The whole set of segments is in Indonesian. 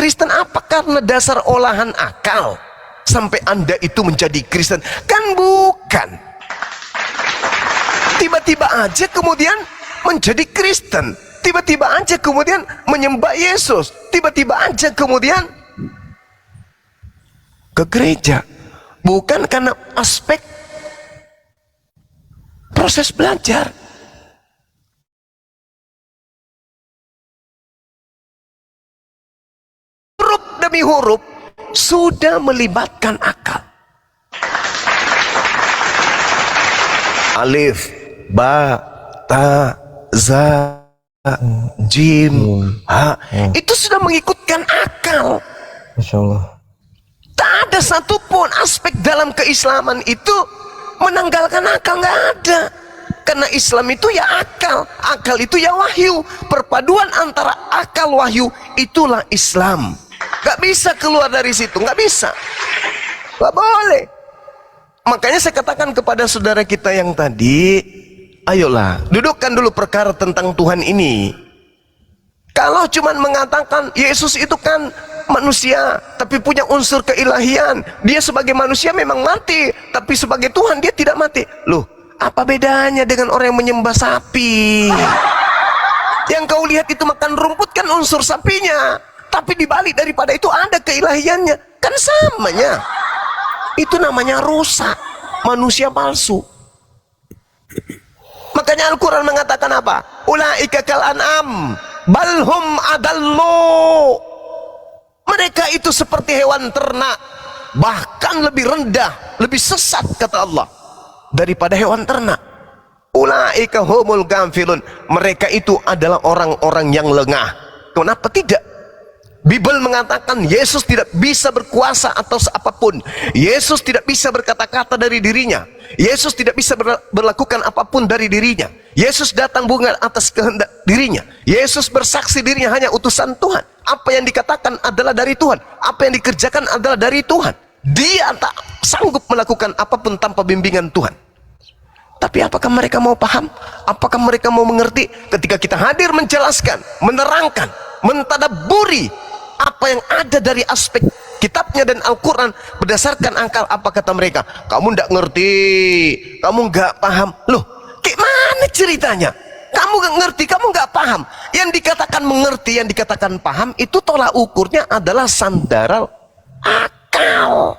Kristen apa karena dasar olahan akal sampai Anda itu menjadi Kristen? Kan bukan. Tiba-tiba aja kemudian menjadi Kristen, tiba-tiba aja kemudian menyembah Yesus, tiba-tiba aja kemudian ke gereja. Bukan karena aspek proses belajar. Huruf demi huruf sudah melibatkan akal. Alif, ba, ta, za, jim, ha, itu sudah mengikutkan akal. Masya Allah. Tak ada satupun aspek dalam keislaman itu menanggalkan akal, nggak ada. Karena Islam itu ya akal, akal itu ya wahyu. Perpaduan antara akal wahyu itulah Islam. Nggak bisa keluar dari situ, nggak bisa, nggak boleh. Makanya saya katakan kepada saudara kita yang tadi, ayolah dudukkan dulu perkara tentang Tuhan ini. Kalau cuman mengatakan Yesus itu kan manusia tapi punya unsur keilahian, dia sebagai manusia memang mati tapi sebagai Tuhan dia tidak mati. Loh, apa bedanya dengan orang yang menyembah sapi? Yang kau lihat itu makan rumput kan unsur sapinya, tapi dibalik daripada itu ada keilahiannya, kan samanya. Itu namanya rusak, manusia palsu. Makanya Al-Quran mengatakan apa? Ulaika kal an'am balhum adallu. Mereka itu seperti hewan ternak, bahkan lebih rendah, lebih sesat kata Allah daripada hewan ternak. Ulaika humul ghafilun. Mereka itu adalah orang-orang yang lengah. Kenapa tidak? Bible mengatakan Yesus tidak bisa berkuasa atas apapun. Yesus tidak bisa berkata-kata dari dirinya. Yesus tidak bisa berlakukan apapun dari dirinya. Yesus datang bukan atas kehendak dirinya. Yesus bersaksi dirinya hanya utusan Tuhan. Apa yang dikatakan adalah dari Tuhan. Apa yang dikerjakan adalah dari Tuhan. Dia tak sanggup melakukan apapun tanpa bimbingan Tuhan. Tapi apakah mereka mau paham? Apakah mereka mau mengerti? Ketika kita hadir menjelaskan, menerangkan, mentadabburi apa yang ada dari aspek kitabnya dan Al-Quran berdasarkan akal, apa kata mereka? Kamu tidak ngerti, kamu nggak paham. Loh, gimana ceritanya? Kamu nggak ngerti, kamu nggak paham. Yang dikatakan mengerti, yang dikatakan paham itu tolak ukurnya adalah sandaran akal.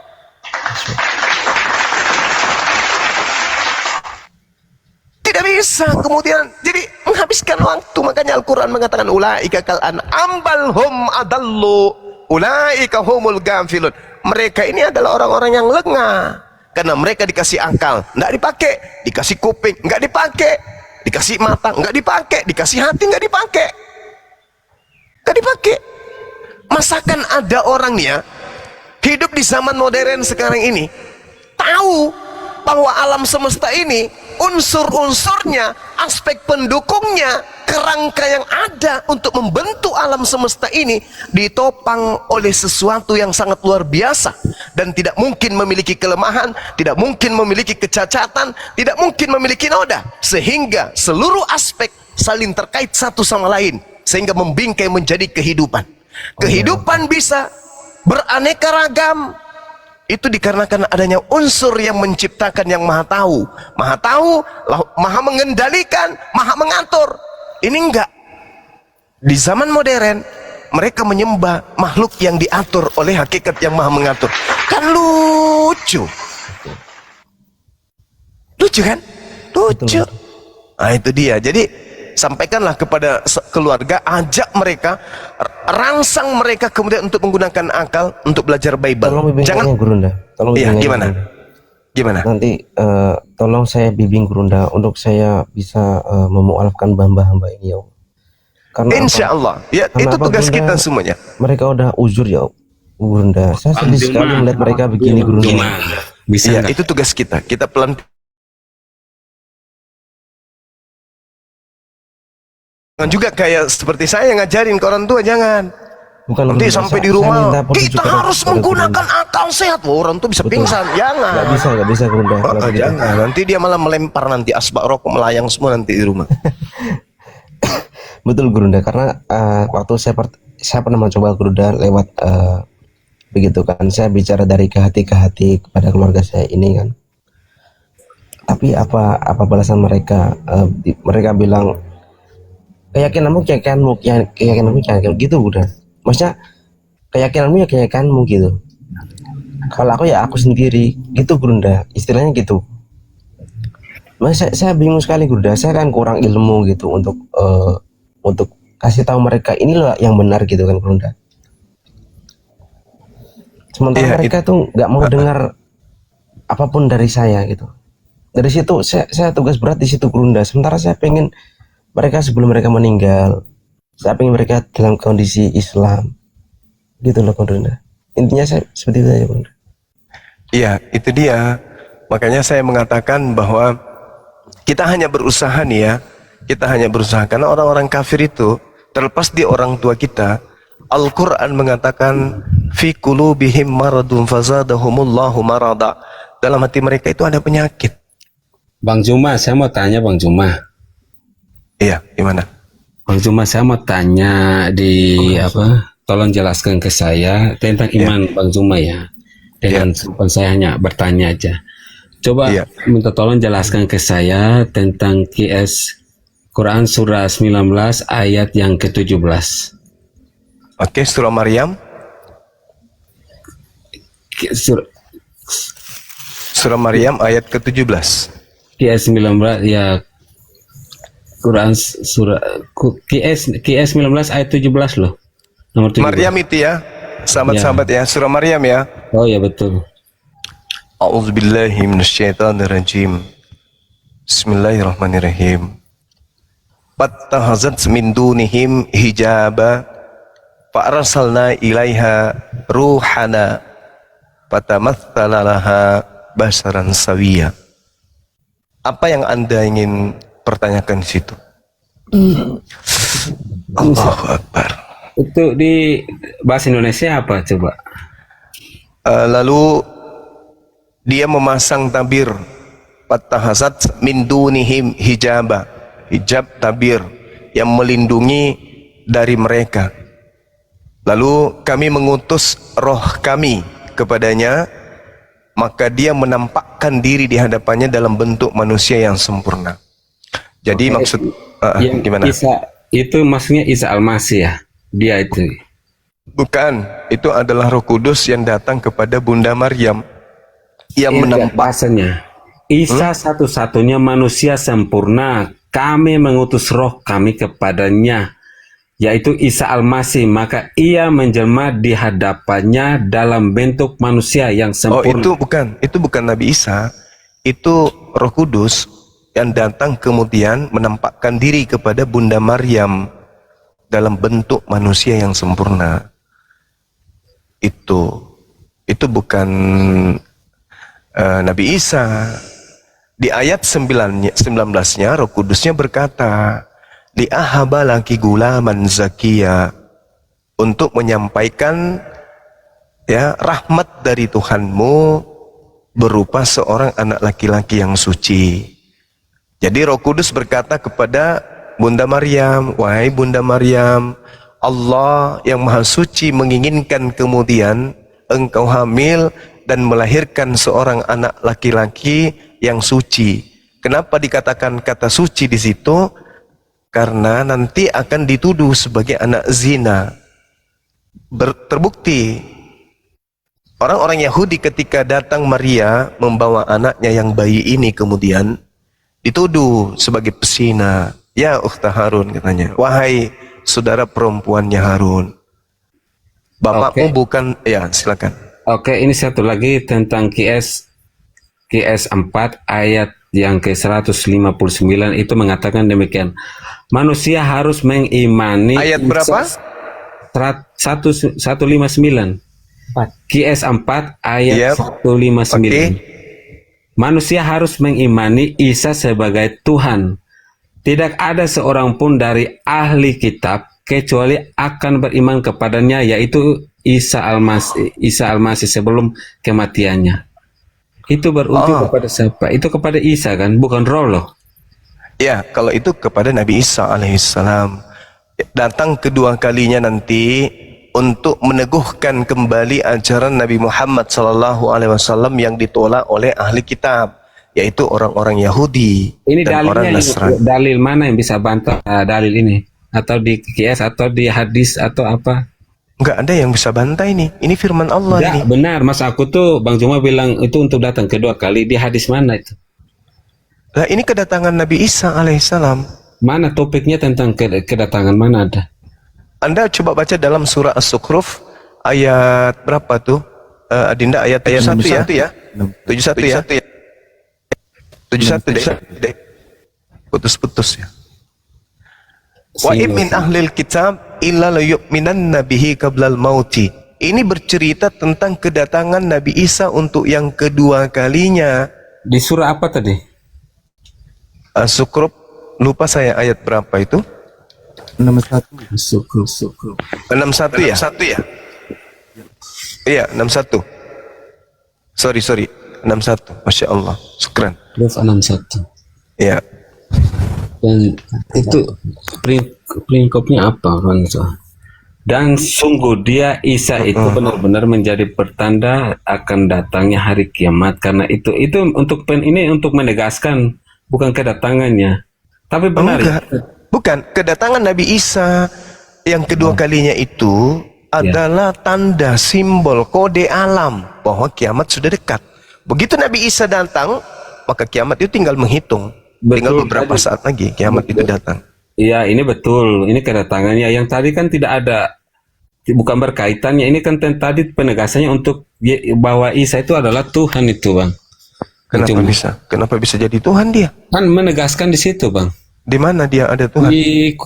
Tidak bisa kemudian jadi menghabiskan waktu. Makanya Al-Quran mengatakan ulaika kal an'am bal hum adallu, ulaika humul ghafilun. Mereka ini adalah orang-orang yang lengah karena mereka dikasih akal nggak dipakai, dikasih kuping nggak dipakai, dikasih mata nggak dipakai, dikasih hati nggak dipakai, nggak dipakai. Masakan ada orangnya hidup di zaman modern sekarang ini tahu bahwa alam semesta ini unsur-unsurnya, aspek pendukungnya, kerangka yang ada untuk membentuk alam semesta ini ditopang oleh sesuatu yang sangat luar biasa dan tidak mungkin memiliki kelemahan, tidak mungkin memiliki kecacatan, tidak mungkin memiliki noda, sehingga seluruh aspek saling terkait satu sama lain sehingga membingkai menjadi kehidupan. Kehidupan bisa beraneka ragam. Itu dikarenakan adanya unsur yang menciptakan, yang maha tahu, maha mengendalikan, maha mengatur. Ini enggak. Di zaman modern mereka menyembah makhluk yang diatur oleh hakikat yang maha mengatur. Kan lucu. Lucu kan? Lucu. Nah itu dia. Jadi sampaikanlah kepada keluarga, ajak mereka, rangsang mereka kemudian untuk menggunakan akal untuk belajar Bible. Jangan Gurunda. Tolong iya, gimana? Gurunda. Gimana? Nanti tolong saya bimbing Gurunda untuk saya bisa memualafkan hamba-hamba ini ya. Karena insya Allah. Ya, itu tugas Gurunda, kita semuanya. Mereka udah uzur ya Gurunda. Saya sedih sekali melihat mereka begini Gurunda. Bisa ya, itu tugas kita. Kita pelan. Jangan juga kayak seperti saya ngajarin ke orang tua, jangan. Bukan, nanti sampai di rumah kita harus menggunakan akal sehat. Orang tuh bisa pingsan, jangan. Nggak bisa Gurunda. Jangan. Nanti dia malah melempar nanti asbak rokok melayang semua nanti di rumah. Betul Gurunda, karena waktu saya pernah mencoba Gruda lewat begitu kan, saya bicara dari ke hati kepada keluarga saya ini kan. Tapi apa balasan mereka? Mereka bilang keyakinanmu gitu udah. Maksudnya keyakinanmu ya keyakinanmu gitu. Kalau aku ya aku sendiri gitu Bunda, istilahnya gitu. Mas saya bingung sekali Bunda, saya kan kurang ilmu gitu untuk kasih tahu mereka ini loh yang benar gitu kan Bunda. Sementara Iya, mereka tuh nggak mau dengar apapun dari saya gitu. Dari situ saya tugas berat di situ Bunda. Sementara saya pengen mereka sebelum mereka meninggal, saya pengen mereka dalam kondisi Islam gitu loh Bunda. Intinya saya seperti itu aja Bunda. iya, itu dia. Makanya saya mengatakan bahwa kita hanya berusaha nih ya. Kita hanya berusaha karena orang-orang kafir itu terlepas di orang tua kita, Al-Quran mengatakan fi qulubihim maradun fazadahumullahu marada. Dalam hati mereka itu ada penyakit. Bang Juma, saya mau tanya Bang Juma. Iya, gimana? Bang Juma, saya mau tanya tolong jelaskan ke saya tentang iman Bang Juma ya. Dengan simpan saya hanya bertanya aja. Coba minta tolong jelaskan ke saya tentang QS Quran surah 19 ayat yang ke-17. Oke, surah Maryam. Surah Maryam ayat ke-17. QS 19 ya, Quran surah QS 19 ayat 17 loh. Nomor 17. Maryam itu ya, sahabat-sahabat ya, surah Maryam ya. Oh ya betul. A'udzubillahi minasyaitonirrajim. Bismillahirrahmanirrahim. Fattahazat min dunihim hijaba fa arsalna ilaiha ruhana fatamatsala laha basaran sawiya. Apa yang Anda ingin pertanyakan di situ? Allahu Akbar. Itu di bahasa Indonesia apa coba? Lalu dia memasang tabir fattahazat min dunihim hijaba, hijab tabir yang melindungi dari mereka. Lalu kami mengutus roh kami kepadanya, maka dia menampakkan diri di hadapannya dalam bentuk manusia yang sempurna. Jadi maksud gimana? Isa itu maksudnya Isa Al-Masih ya? Dia itu. Bukan, itu adalah Roh Kudus yang datang kepada Bunda Maryam yang bahasanya. Isa satu-satunya manusia sempurna. Kami mengutus roh kami kepadanya, yaitu Isa Al-Masih, maka ia menjelma di hadapannya dalam bentuk manusia yang sempurna. Oh, itu bukan Nabi Isa, itu Roh Kudus yang datang kemudian menampakkan diri kepada Bunda Maryam dalam bentuk manusia yang sempurna. Itu bukan Nabi Isa. Di ayat 19-nya Roh Kudusnya berkata, li'ahaba laki gulaman zakiya, untuk menyampaikan ya rahmat dari Tuhanmu berupa seorang anak laki-laki yang suci. Jadi Roh Kudus berkata kepada Bunda Maryam, wahai Bunda Maryam, Allah yang Maha Suci menginginkan kemudian engkau hamil dan melahirkan seorang anak laki-laki yang suci. Kenapa dikatakan kata suci di situ? Karena nanti akan dituduh sebagai anak zina. Terbukti orang-orang Yahudi ketika datang Maria membawa anaknya yang bayi ini kemudian dituduh sebagai pesina. Ya ukhta Harun katanya, wahai saudara perempuannya Harun, bapakmu bukan, ya silakan. Oke, ini satu lagi tentang QS 4 ayat yang ke-159 itu mengatakan demikian. Manusia harus mengimani Ayat berapa? 159. QS 4 ayat 159. Manusia harus mengimani Isa sebagai Tuhan. Tidak ada seorang pun dari ahli kitab kecuali akan beriman kepadanya, yaitu Isa Al-Masih sebelum kematiannya. Itu berujuk kepada siapa? Itu kepada Isa kan, bukan roh loh. Ya, kalau itu kepada Nabi Isa alaihissalam. datang kedua kalinya nanti untuk meneguhkan kembali ajaran Nabi Muhammad SAW yang ditolak oleh ahli kitab, yaitu orang-orang Yahudi Ini dan orang dalilnya, Nasrani. dalil mana yang bisa bantah dalil ini? Atau di QS atau di hadis atau apa? Enggak ada yang bisa bantah ini. Ini firman Allah Enggak, ini. benar. Mas aku tuh Bang Juma bilang itu untuk datang kedua kali. Di hadis mana itu? Lah ini kedatangan Nabi Isa alaihissalam. Mana topiknya tentang kedatangan mana ada? Anda coba baca dalam surah As-Sukhruf ayat berapa tuh? Adinda ayat 71 ya. 71 ya. 71 deh. Putus-putus ya. Wa min ahlil kitab illa la yu'minanna bihi qablal mauti. Ini bercerita tentang kedatangan Nabi Isa untuk yang kedua kalinya. Di surah apa tadi? As-Sukhruf, lupa saya ayat berapa itu? 61. Syukur. 61 ya? 61 ya? Iya, 61. Sorry. 61. Masya Allah. Syukran. Terus 61. Ya. Dan itu peringkopnya apa kan? Dan sungguh dia Isa itu benar-benar menjadi pertanda akan datangnya hari kiamat, karena itu untuk ini untuk menegaskan bukan kedatangannya, tapi benar ya? Bukan, kedatangan Nabi Isa yang kedua kalinya itu adalah tanda, simbol, kode alam bahwa kiamat sudah dekat. Begitu Nabi Isa datang, maka kiamat itu tinggal menghitung. Tinggal beberapa saat lagi kiamat itu datang. Iya, ini betul. Ini kedatangannya. Yang tadi kan tidak ada, bukan berkaitannya. Ini kan tadi penegasannya untuk bahwa Isa itu adalah Tuhan itu, Bang. Kenapa bisa? Kenapa bisa jadi Tuhan dia? Kan menegaskan di situ, Bang. Di mana dia ada Tuhan? Di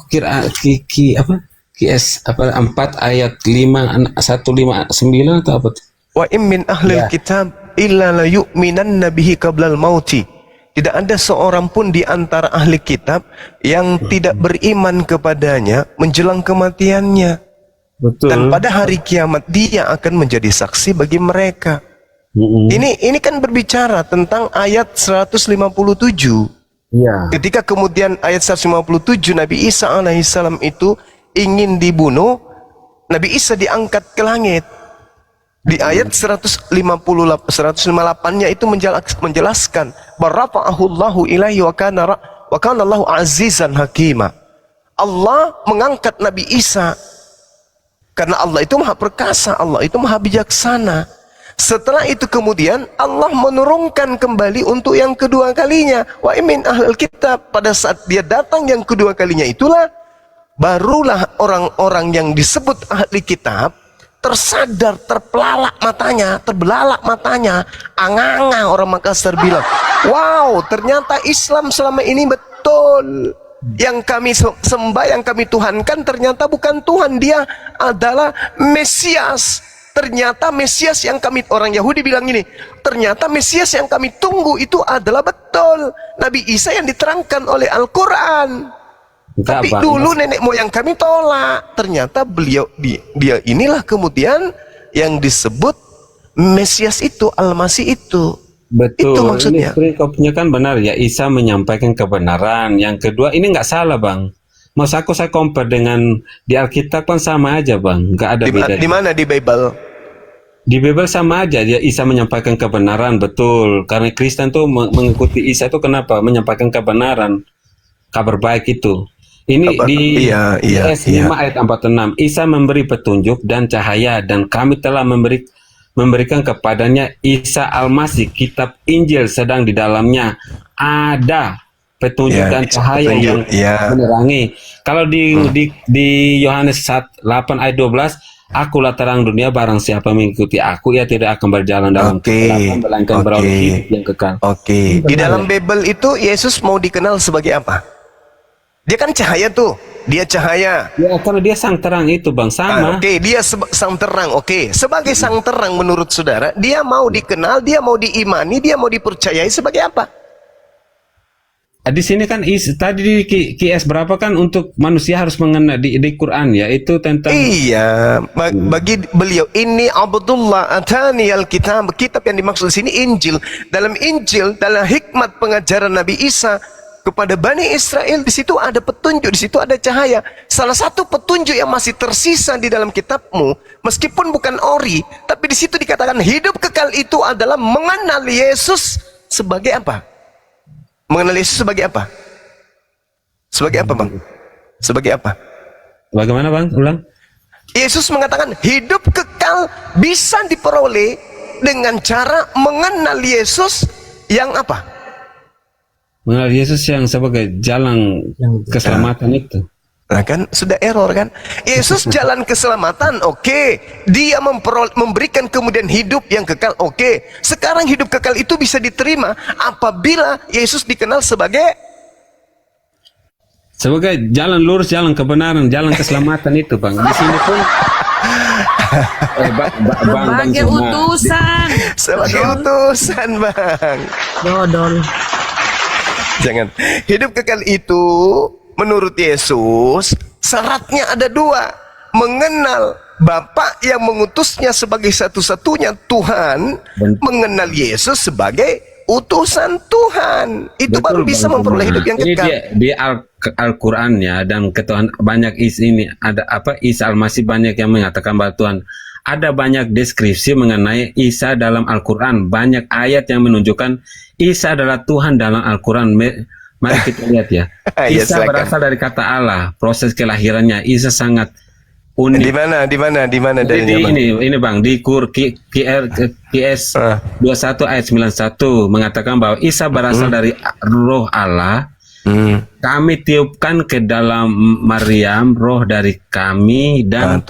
QS 4 ayat 159 atau apa? Wa min ahlil kitab illa la yu'minanna bihi qablal mauti. Tidak ada seorang pun di antara ahli kitab yang tidak beriman kepadanya menjelang kematiannya. Betul. Dan pada hari kiamat dia akan menjadi saksi bagi mereka. Ini kan berbicara tentang ayat 157. Iya. Ketika kemudian ayat 157 Nabi Isa alaihissalam itu ingin dibunuh, Nabi Isa diangkat ke langit. Di ayat 158-nya itu menjelaskan barafa'ahullahu ilaihi wa kana Allahu azizan hakima. Allah mengangkat Nabi Isa karena Allah itu maha perkasa, Allah itu maha bijaksana. Setelah itu kemudian Allah menurunkan kembali untuk yang kedua kalinya. Wa min ahlil kitab, pada saat dia datang yang kedua kalinya itulah barulah orang-orang yang disebut ahli kitab tersadar, terbelalak matanya, anganga orang Makassar bilang, wow, ternyata Islam selama ini betul. Yang kami sembah, yang kami tuhankan ternyata bukan Tuhan, dia adalah Mesias. Ternyata Mesias yang kami, orang Yahudi bilang ini, ternyata Mesias yang kami tunggu itu adalah betul Nabi Isa yang diterangkan oleh Al-Quran. Tapi dulu nenek moyang kami tolak. Ternyata dia inilah kemudian yang disebut Mesias itu, Al-Masih itu. Betul. Itu maksudnya. Ini perikopnya kan benar ya, Isa menyampaikan kebenaran. Yang kedua ini nggak salah, Bang. Mas saya compare dengan di Alkitab kan sama aja, Bang. Nggak ada beda. Di mana di Bible? Di Bible sama aja, dia Isa menyampaikan kebenaran, betul. Karena Kristen tuh mengikuti Isa itu kenapa? Menyampaikan kebenaran, kabar baik itu. Ini di Yes 5 ayat 46. Isa memberi petunjuk dan cahaya, dan kami telah memberikan kepadanya Isa Al-Masih, kitab Injil, sedang di dalamnya ada petunjuk dan cahaya yang menerangi. Kalau di Yohanes 8 ayat 12, akulah terang dunia, barang siapa mengikuti aku ia tidak akan berjalan dalam kegelapan melainkan beroleh hidup yang kekal. Di dalam Bible itu Yesus mau dikenal sebagai apa? Dia kan cahaya tuh, dia cahaya. Ya, karena dia sang terang itu, Bang, sama. Dia sang terang. Sebagai sang terang menurut saudara, dia mau dikenal, dia mau diimani, dia mau dipercayai sebagai apa? Di sini kan tadi di QS berapa kan untuk manusia harus mengenal di Quran ya, itu tentang bagi beliau ini Abdullah atani al-kitab, kitab yang dimaksud di sini Injil. Dalam Injil, dalam hikmat pengajaran Nabi Isa, kepada Bani Israel. Di situ ada petunjuk, di situ ada cahaya. Salah satu petunjuk yang masih tersisa di dalam kitabmu, meskipun bukan ori, tapi di situ dikatakan hidup kekal itu adalah mengenal Yesus sebagai apa? Mengenal Yesus sebagai apa? Sebagai apa, Bang? Sebagai apa? Bagaimana, Bang? Ulang. Yesus mengatakan hidup kekal bisa diperoleh dengan cara mengenal Yesus yang apa? Mengenal Yesus yang sebagai jalan keselamatan itu. Nah kan sudah error kan? Yesus jalan keselamatan, oke. Dia memberikan kemudian hidup yang kekal, oke. Sekarang hidup kekal itu bisa diterima apabila Yesus dikenal sebagai jalan lurus, jalan kebenaran, jalan keselamatan itu, Bang. Di sini pun sebagai utusan. Sebagai utusan, Bang. Dodol. Jangan. Hidup kekal itu menurut Yesus syaratnya ada dua. Mengenal Bapa yang mengutusnya sebagai satu-satunya Tuhan, mengenal Yesus sebagai utusan Tuhan. Itu baru bisa memperoleh hidup yang kekal. Ini di Al-Qur'an ya, dan ketuhan banyak ini ada apa, Isa Al-Masih banyak yang mengatakan bahwa Tuhan. Ada banyak deskripsi mengenai Isa dalam Al-Quran. Banyak ayat yang menunjukkan Isa adalah Tuhan dalam Al-Quran. Mari kita lihat ya. Isa berasal dari kata Allah. Proses kelahirannya Isa sangat unik. Di mana dalilnya, Bang? Ini Bang, di QS 21 ayat 91 mengatakan bahwa Isa berasal dari roh Allah. Kami tiupkan ke dalam Maryam roh dari kami dan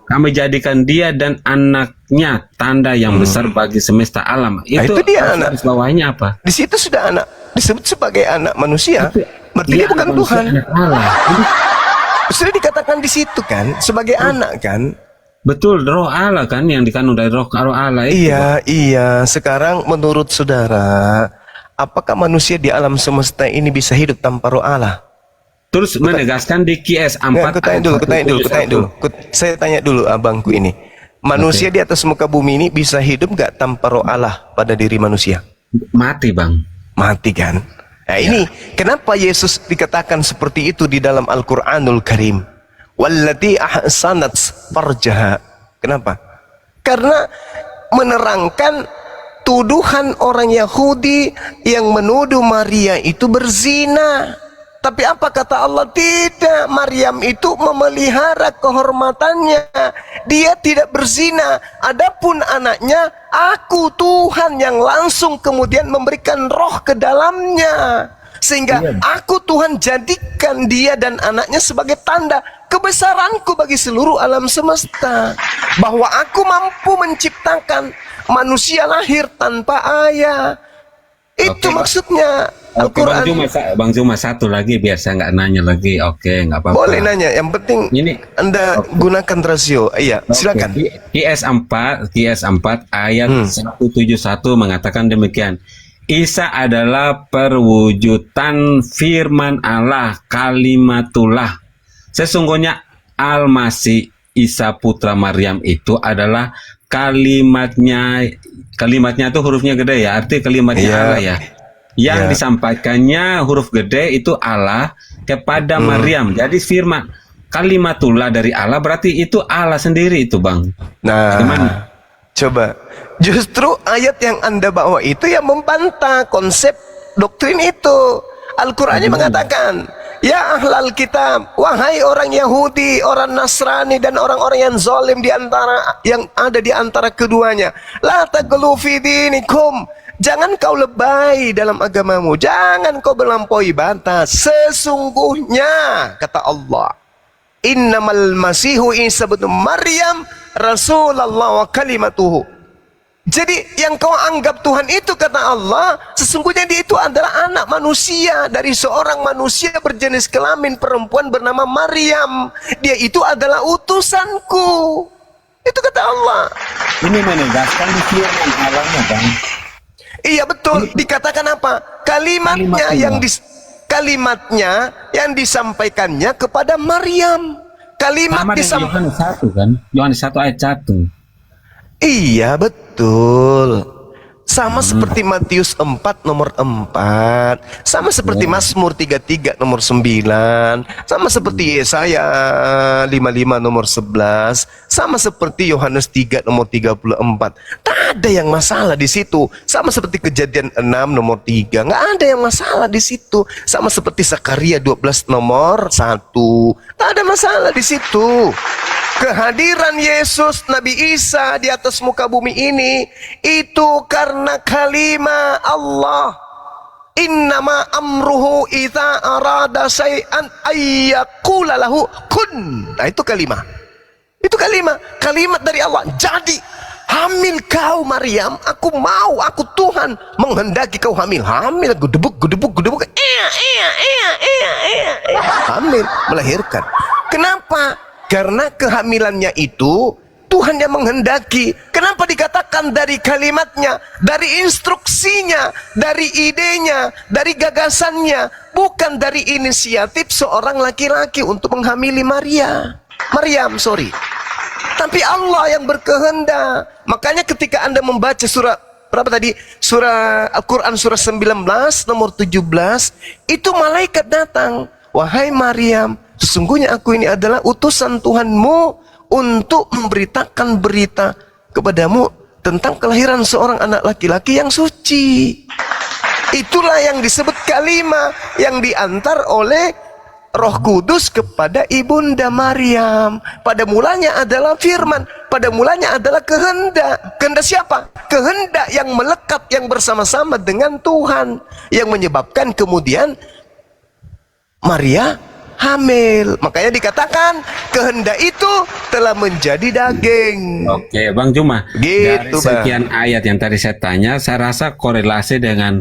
kami jadikan dia dan anaknya tanda yang besar bagi semesta alam. Itu dia anak. Bawahnya apa? Di situ sudah anak disebut sebagai anak manusia. Berarti dia bukan Tuhan. Sudah dikatakan di situ kan sebagai anak kan. Betul, roh Allah kan yang dikandung dari roh Allah itu. Iya. Sekarang menurut saudara, apakah manusia di alam semesta ini bisa hidup tanpa roh Allah? Terus menegaskan di QS 4. Kutanya dulu. Saya tanya dulu abangku ini. Manusia di atas muka bumi ini bisa hidup gak tanpa roh Allah pada diri manusia? Mati, Bang. Mati kan? Nah ini, kenapa Yesus dikatakan seperti itu di dalam Al-Quranul Karim? Wallati ahsanat farjaha. Kenapa? Karena menerangkan tuduhan orang Yahudi yang menuduh Maria itu berzina. Tapi apa kata Allah? Tidak, Maryam itu memelihara kehormatannya. Dia tidak berzina. Adapun anaknya, aku Tuhan yang langsung kemudian memberikan roh ke dalamnya. Sehingga aku Tuhan jadikan dia dan anaknya sebagai tanda kebesaranku bagi seluruh alam semesta. Bahwa aku mampu menciptakan manusia lahir tanpa ayah. Itu maksudnya Al-Quran. Bang Zuma satu lagi biar saya nggak nanya lagi. Oke, nggak apa-apa. Boleh nanya, yang penting ini Anda gunakan rasio. Iya, silakan. QS 4 ayat 171 mengatakan demikian. Isa adalah perwujudan firman Allah, kalimatullah. Sesungguhnya Al-Masih Isa putra Maryam itu adalah kalimatnya itu hurufnya gede ya, arti kalimatnya Allah ya. Yang disampaikannya huruf gede itu Allah kepada Maryam. Jadi firman kalimatullah dari Allah berarti itu Allah sendiri itu, Bang. Nah, gimana? Coba. Justru ayat yang Anda bawa itu yang membantah konsep doktrin itu. Al-Qur'annya mengatakan, ya ahlal kitab, wahai orang Yahudi, orang Nasrani dan orang-orang yang zalim di antara yang ada di antara keduanya, la taghlu fi dinikum, jangan kau lebay dalam agamamu, jangan kau melampaui batas. Sesungguhnya kata Allah, innamal masihu Isa bin Maryam rasulullah wa kalimatuhu. Jadi yang kau anggap Tuhan itu kata Allah, sesungguhnya dia itu adalah anak manusia dari seorang manusia berjenis kelamin perempuan bernama Maryam. Dia itu adalah utusanku. Itu kata Allah. Ini menegaskan di firman Allahnya, Bang. Iya betul. Dikatakan apa? Kalimatnya yang disampaikannya kepada Maryam. Kalimat Yohanes 1 kan? Yohanes 1 ayat 1. Iya betul. 1 Sama seperti Matius 4 nomor 4, sama seperti Mazmur 33 nomor 9, sama seperti Yesaya 55 nomor 11, sama seperti Yohanes 3 nomor 34. Tak ada yang masalah di situ. Sama seperti Kejadian 6 nomor 3, nggak ada yang masalah di situ. Sama seperti Zakaria 12 nomor 1, tak ada masalah di situ. Kehadiran Yesus Nabi Isa di atas muka bumi ini itu karena kalimah Allah. Innama amruhu idza arada syai'an ayyaqula lahu kun. Nah, itu kalimah. Itu kalimat dari Allah. Jadi hamil kau Maryam, aku mau, aku Tuhan menghendaki kau hamil. Hamil, gudebuk. Hamil, melahirkan. Kenapa? Karena kehamilannya itu Tuhan yang menghendaki. Kenapa dikatakan dari kalimatnya, dari instruksinya, dari idenya, dari gagasannya, bukan dari inisiatif seorang laki-laki untuk menghamili Maryam, tapi Allah yang berkehendak. Makanya ketika Anda membaca surah berapa tadi? Surah Al-Quran surah 19 nomor 17, itu malaikat datang. Wahai Maryam, sesungguhnya aku ini adalah utusan Tuhanmu untuk memberitakan berita kepadamu tentang kelahiran seorang anak laki-laki yang suci. Itulah yang disebut kalimah yang diantar oleh Roh Kudus kepada Ibunda Maryam. Pada mulanya adalah firman, pada mulanya adalah kehendak. Kehendak siapa? Kehendak yang melekat, yang bersama-sama dengan Tuhan, yang menyebabkan kemudian Maria hamil. Makanya dikatakan kehendak itu telah menjadi daging. Oke, Bang Juma. Gitu, dari sekian ayat yang tadi saya tanya, saya rasa korelasi dengan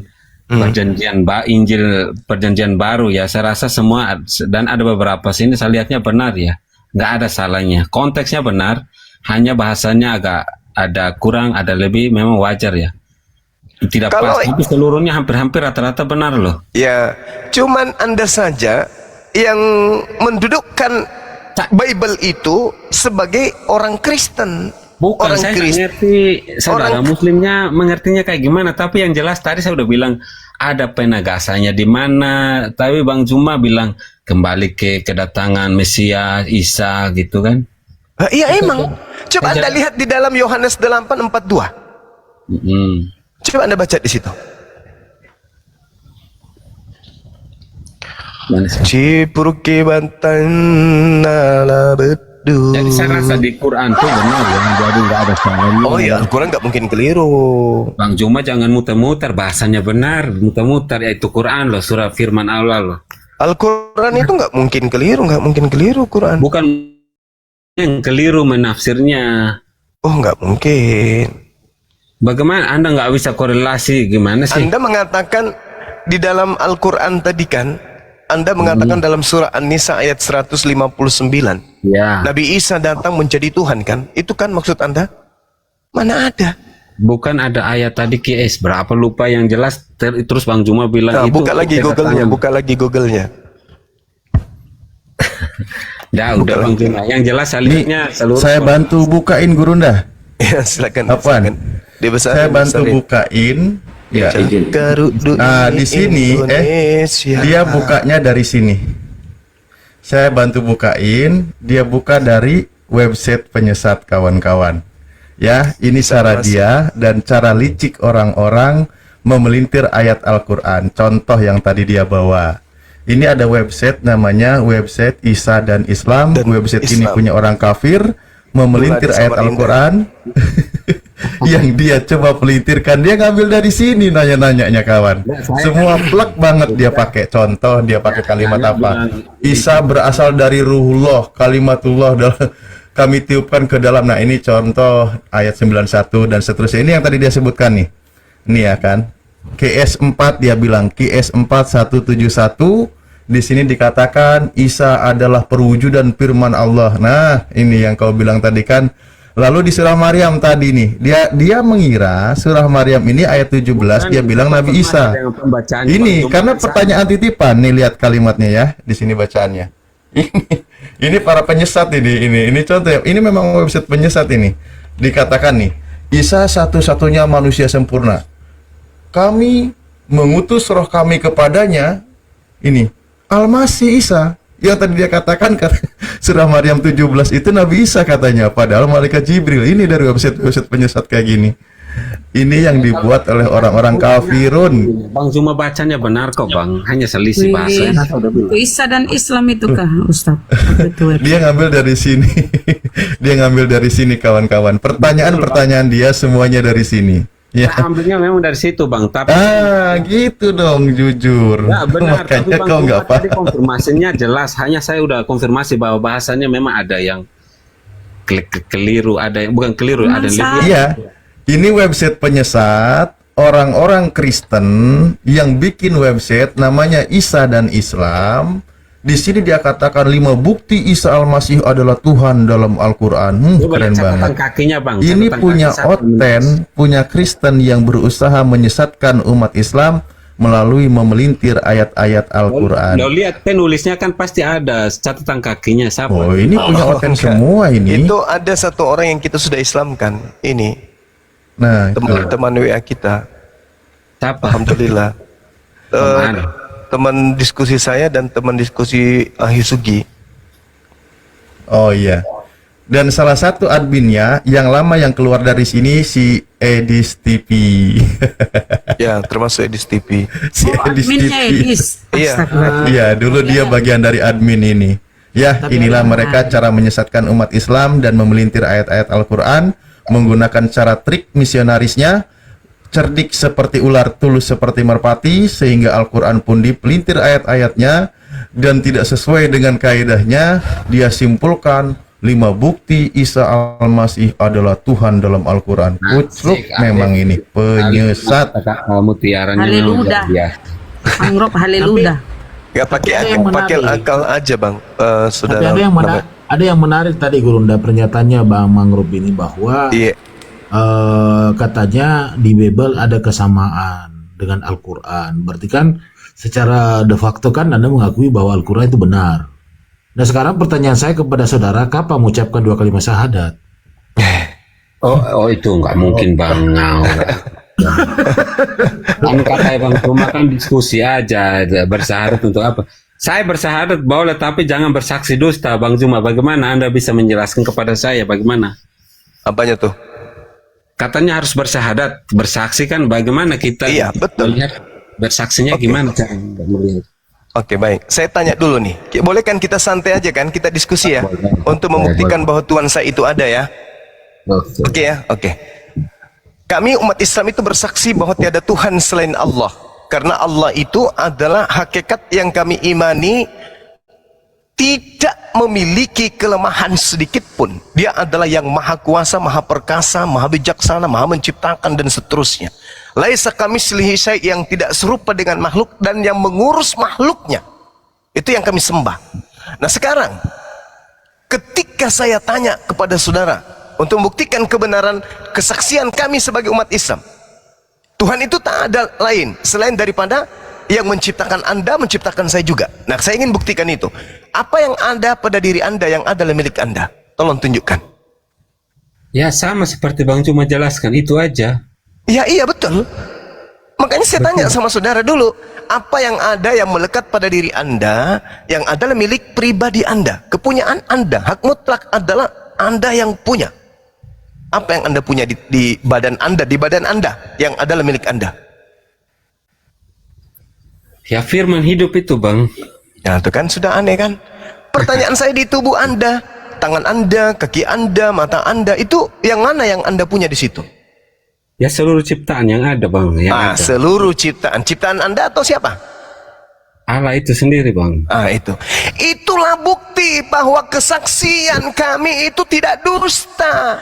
Injil Perjanjian Baru ya. Saya rasa semua, dan ada beberapa sini saya lihatnya benar ya. Nggak ada salahnya. Konteksnya benar, hanya bahasanya agak ada kurang, ada lebih, memang wajar ya. Tidak pas, tapi seluruhnya hampir-hampir rata-rata benar loh. Ya, cuman Anda saja yang mendudukkan Bible itu sebagai orang Kristen. Bukan, orang saya Kristen. ngerti saudara Muslimnya mengertinya kayak gimana. Tapi yang jelas tadi saya udah bilang ada penegasannya di mana. Tapi Bang Juma bilang kembali ke kedatangan Mesias Isa gitu kan. Iya emang. Coba Anda lihat di dalam Yohanes 8:42. Coba Anda baca di situ. Cipurke bantan nala bedu. Jadi saya rasa di Quran tuh benar ya, jadi nggak ada salahnya. Oh iya, Al-Quran nggak mungkin keliru. Bang Juma jangan muter-muter, bahasanya benar, muter-muter, yaitu Quran loh, surah firman Allah loh. Al-Quran itu nggak mungkin keliru Quran. Bukan yang keliru menafsirnya. Oh nggak mungkin. Bagaimana Anda nggak bisa korelasi, gimana sih? Anda mengatakan di dalam Al-Quran tadi kan, Anda mengatakan dalam surah An-Nisa ayat 159, ya. Nabi Isa datang menjadi Tuhan kan? Itu kan maksud Anda? Mana ada? Bukan ada ayat tadi QS berapa lupa yang jelas terus Bang Juma bilang Nah, itu. buka lagi Google-nya. Udah Bang Juma. Yang jelas salibnya seluruh. Saya bantu bukain Gurunda. Ya, silakan. Apaan? Saya bantu bukain. Ya. Nah, di sini dia bukanya dari sini. Saya bantu bukain, dia buka dari website penyesat kawan-kawan. Ya, ini cara dia dan cara licik orang-orang memelintir ayat Al-Qur'an. Contoh yang tadi dia bawa. Ini ada website namanya website Isa dan Islam. Website ini punya orang kafir memelintir ayat Al-Qur'an. Yang dia coba pelintirkan, dia ngambil dari sini nanya-nanyanya kawan. Semua plek banget dia pakai contoh, dia pakai kalimat apa? Isa berasal dari ruhullah, kalimatullah kami tiupkan ke dalam. Nah, ini contoh ayat 91 dan seterusnya. Ini yang tadi dia sebutkan nih. Ini ya kan. QS4 dia bilang QS4 171 di sini dikatakan Isa adalah perwujudan firman Allah. Nah, ini yang kau bilang tadi kan. Lalu di surah Maryam tadi nih, dia mengira surah Maryam ini ayat 17 dia bilang Nabi Isa. Ini karena pertanyaan titipan nih, lihat kalimatnya ya, di sini bacaannya. Ini para penyesat ini contoh ya. Ini memang website penyesat ini. Dikatakan nih, Isa satu-satunya manusia sempurna. kami mengutus roh kami kepadanya, ini Al-Masih Isa. Yang tadi dia katakan surah Maryam 17 itu Nabi Isa katanya, padahal malaikat Jibril. Ini dari website penyesat kayak gini. Ini yang dibuat oleh orang-orang kafirun. Bang cuma bacanya benar kok bang, hanya selisih bahasa. Itu Isa dan Islam itu kah, Ustaz? Dia ngambil dari sini. Dia ngambil dari sini kawan-kawan. Pertanyaan-pertanyaan dia semuanya dari sini. Ya. Ambilnya memang dari situ bang, tapi gitu dong, jujur. ya, benar, Makanya tapi bang, kau nggak tadi konfirmasinya jelas. Hanya saya udah konfirmasi bahwa bahasanya memang ada yang keliru, ada yang bukan keliru, ada yang Iya, ini website penyesat orang-orang Kristen yang bikin website namanya Isa dan Islam. Di sini dia katakan 5 bukti Isa Al-Masih adalah Tuhan dalam Al-Quran. Keren banget. Kakinya, bang. Ini Catatan punya kaki Oten, punya Kristen yang berusaha menyesatkan umat Islam melalui memelintir ayat-ayat Al-Quran. Lo lihat penulisnya kan pasti ada catatan kakinya siapa? Oh, ini punya Oten semua ini. Itu ada satu orang yang kita sudah Islamkan. Ini Nah, teman WA kita. Siapa? Alhamdulillah. Teman diskusi saya dan teman diskusi Hisugi. oh iya. Dan salah satu adminnya yang lama yang keluar dari sini si Edis TV. Ya, termasuk Edis TV. Si Edis Adminnya TV. Edis. Iya. Iya, dulu dia bagian dari admin ini. Ya, inilah mereka cara menyesatkan umat Islam dan memelintir ayat-ayat Al-Quran menggunakan cara trik misionarisnya, cerdik seperti ular, tulus seperti merpati, sehingga Al-Quran pun dipelintir ayat-ayatnya dan tidak sesuai dengan kaidahnya. Dia simpulkan 5 bukti Isa Al-Masih adalah Tuhan dalam Al-Quran. Kucluk memang ini penyesat. Mutiaranya Haleluya. Angrop haleluya. Gak pakai Ada yang pakai menarik. akal aja bang, Tapi saudara. ada yang menarik tadi Gurunda pernyataannya Bang Mangrove ini bahwa Iya. katanya di Bible ada kesamaan dengan Al-Quran. Berarti kan secara de facto kan Anda mengakui bahwa Al-Quran itu benar. Nah sekarang pertanyaan saya kepada saudara, kapan mengucapkan 2 kalimat syahadat? Oh itu nggak mungkin bang. Kan kata bang cuma kan diskusi aja, bersyahadat untuk apa? Saya bersyahadat boleh, tapi jangan bersaksi dusta, Bang Zuma. Bagaimana Anda bisa menjelaskan kepada saya bagaimana? Apanya tuh? Katanya harus bersyahadat, bersaksi kan? Bagaimana kita? Iya, betul. Melihat bersaksinya gimana cara melihat? Oke, baik. Saya tanya dulu nih. Boleh kan kita santai aja kan? Kita diskusi ya. Untuk membuktikan bahwa Tuhan saya itu ada ya. Oke ya, oke. Kami umat Islam itu bersaksi bahwa tiada Tuhan selain Allah. Karena Allah itu adalah hakikat yang kami imani, tidak memiliki kelemahan sedikit pun. Dia adalah yang maha kuasa, maha perkasa, maha bijaksana, maha menciptakan dan seterusnya. Laisa kamitslihi syai', yang tidak serupa dengan makhluk dan yang mengurus makhluknya. Itu yang kami sembah. Nah sekarang, ketika saya tanya kepada saudara untuk membuktikan kebenaran kesaksian kami sebagai umat Islam, Tuhan itu tak ada lain selain daripada yang menciptakan Anda, menciptakan saya juga. Nah, saya ingin buktikan itu. Apa yang ada pada diri Anda yang adalah milik Anda? Tolong tunjukkan. Ya sama seperti Bang cuma jelaskan, itu aja. Ya iya betul. Makanya saya tanya sama saudara dulu, apa yang ada yang melekat pada diri Anda yang adalah milik pribadi Anda, kepunyaan Anda, hak mutlak adalah Anda yang punya. Apa yang Anda punya di badan Anda yang adalah milik Anda? Ya firman hidup itu Bang. Ya itu kan sudah aneh kan? Pertanyaan saya, di tubuh Anda, tangan Anda, kaki Anda, mata Anda, itu yang mana yang Anda punya di situ? Ya seluruh ciptaan yang ada Bang. Yang ada. Seluruh ciptaan. Ciptaan Anda atau siapa? Allah itu sendiri Bang. Itu. Itulah bukti bahwa kesaksian kami itu tidak dusta.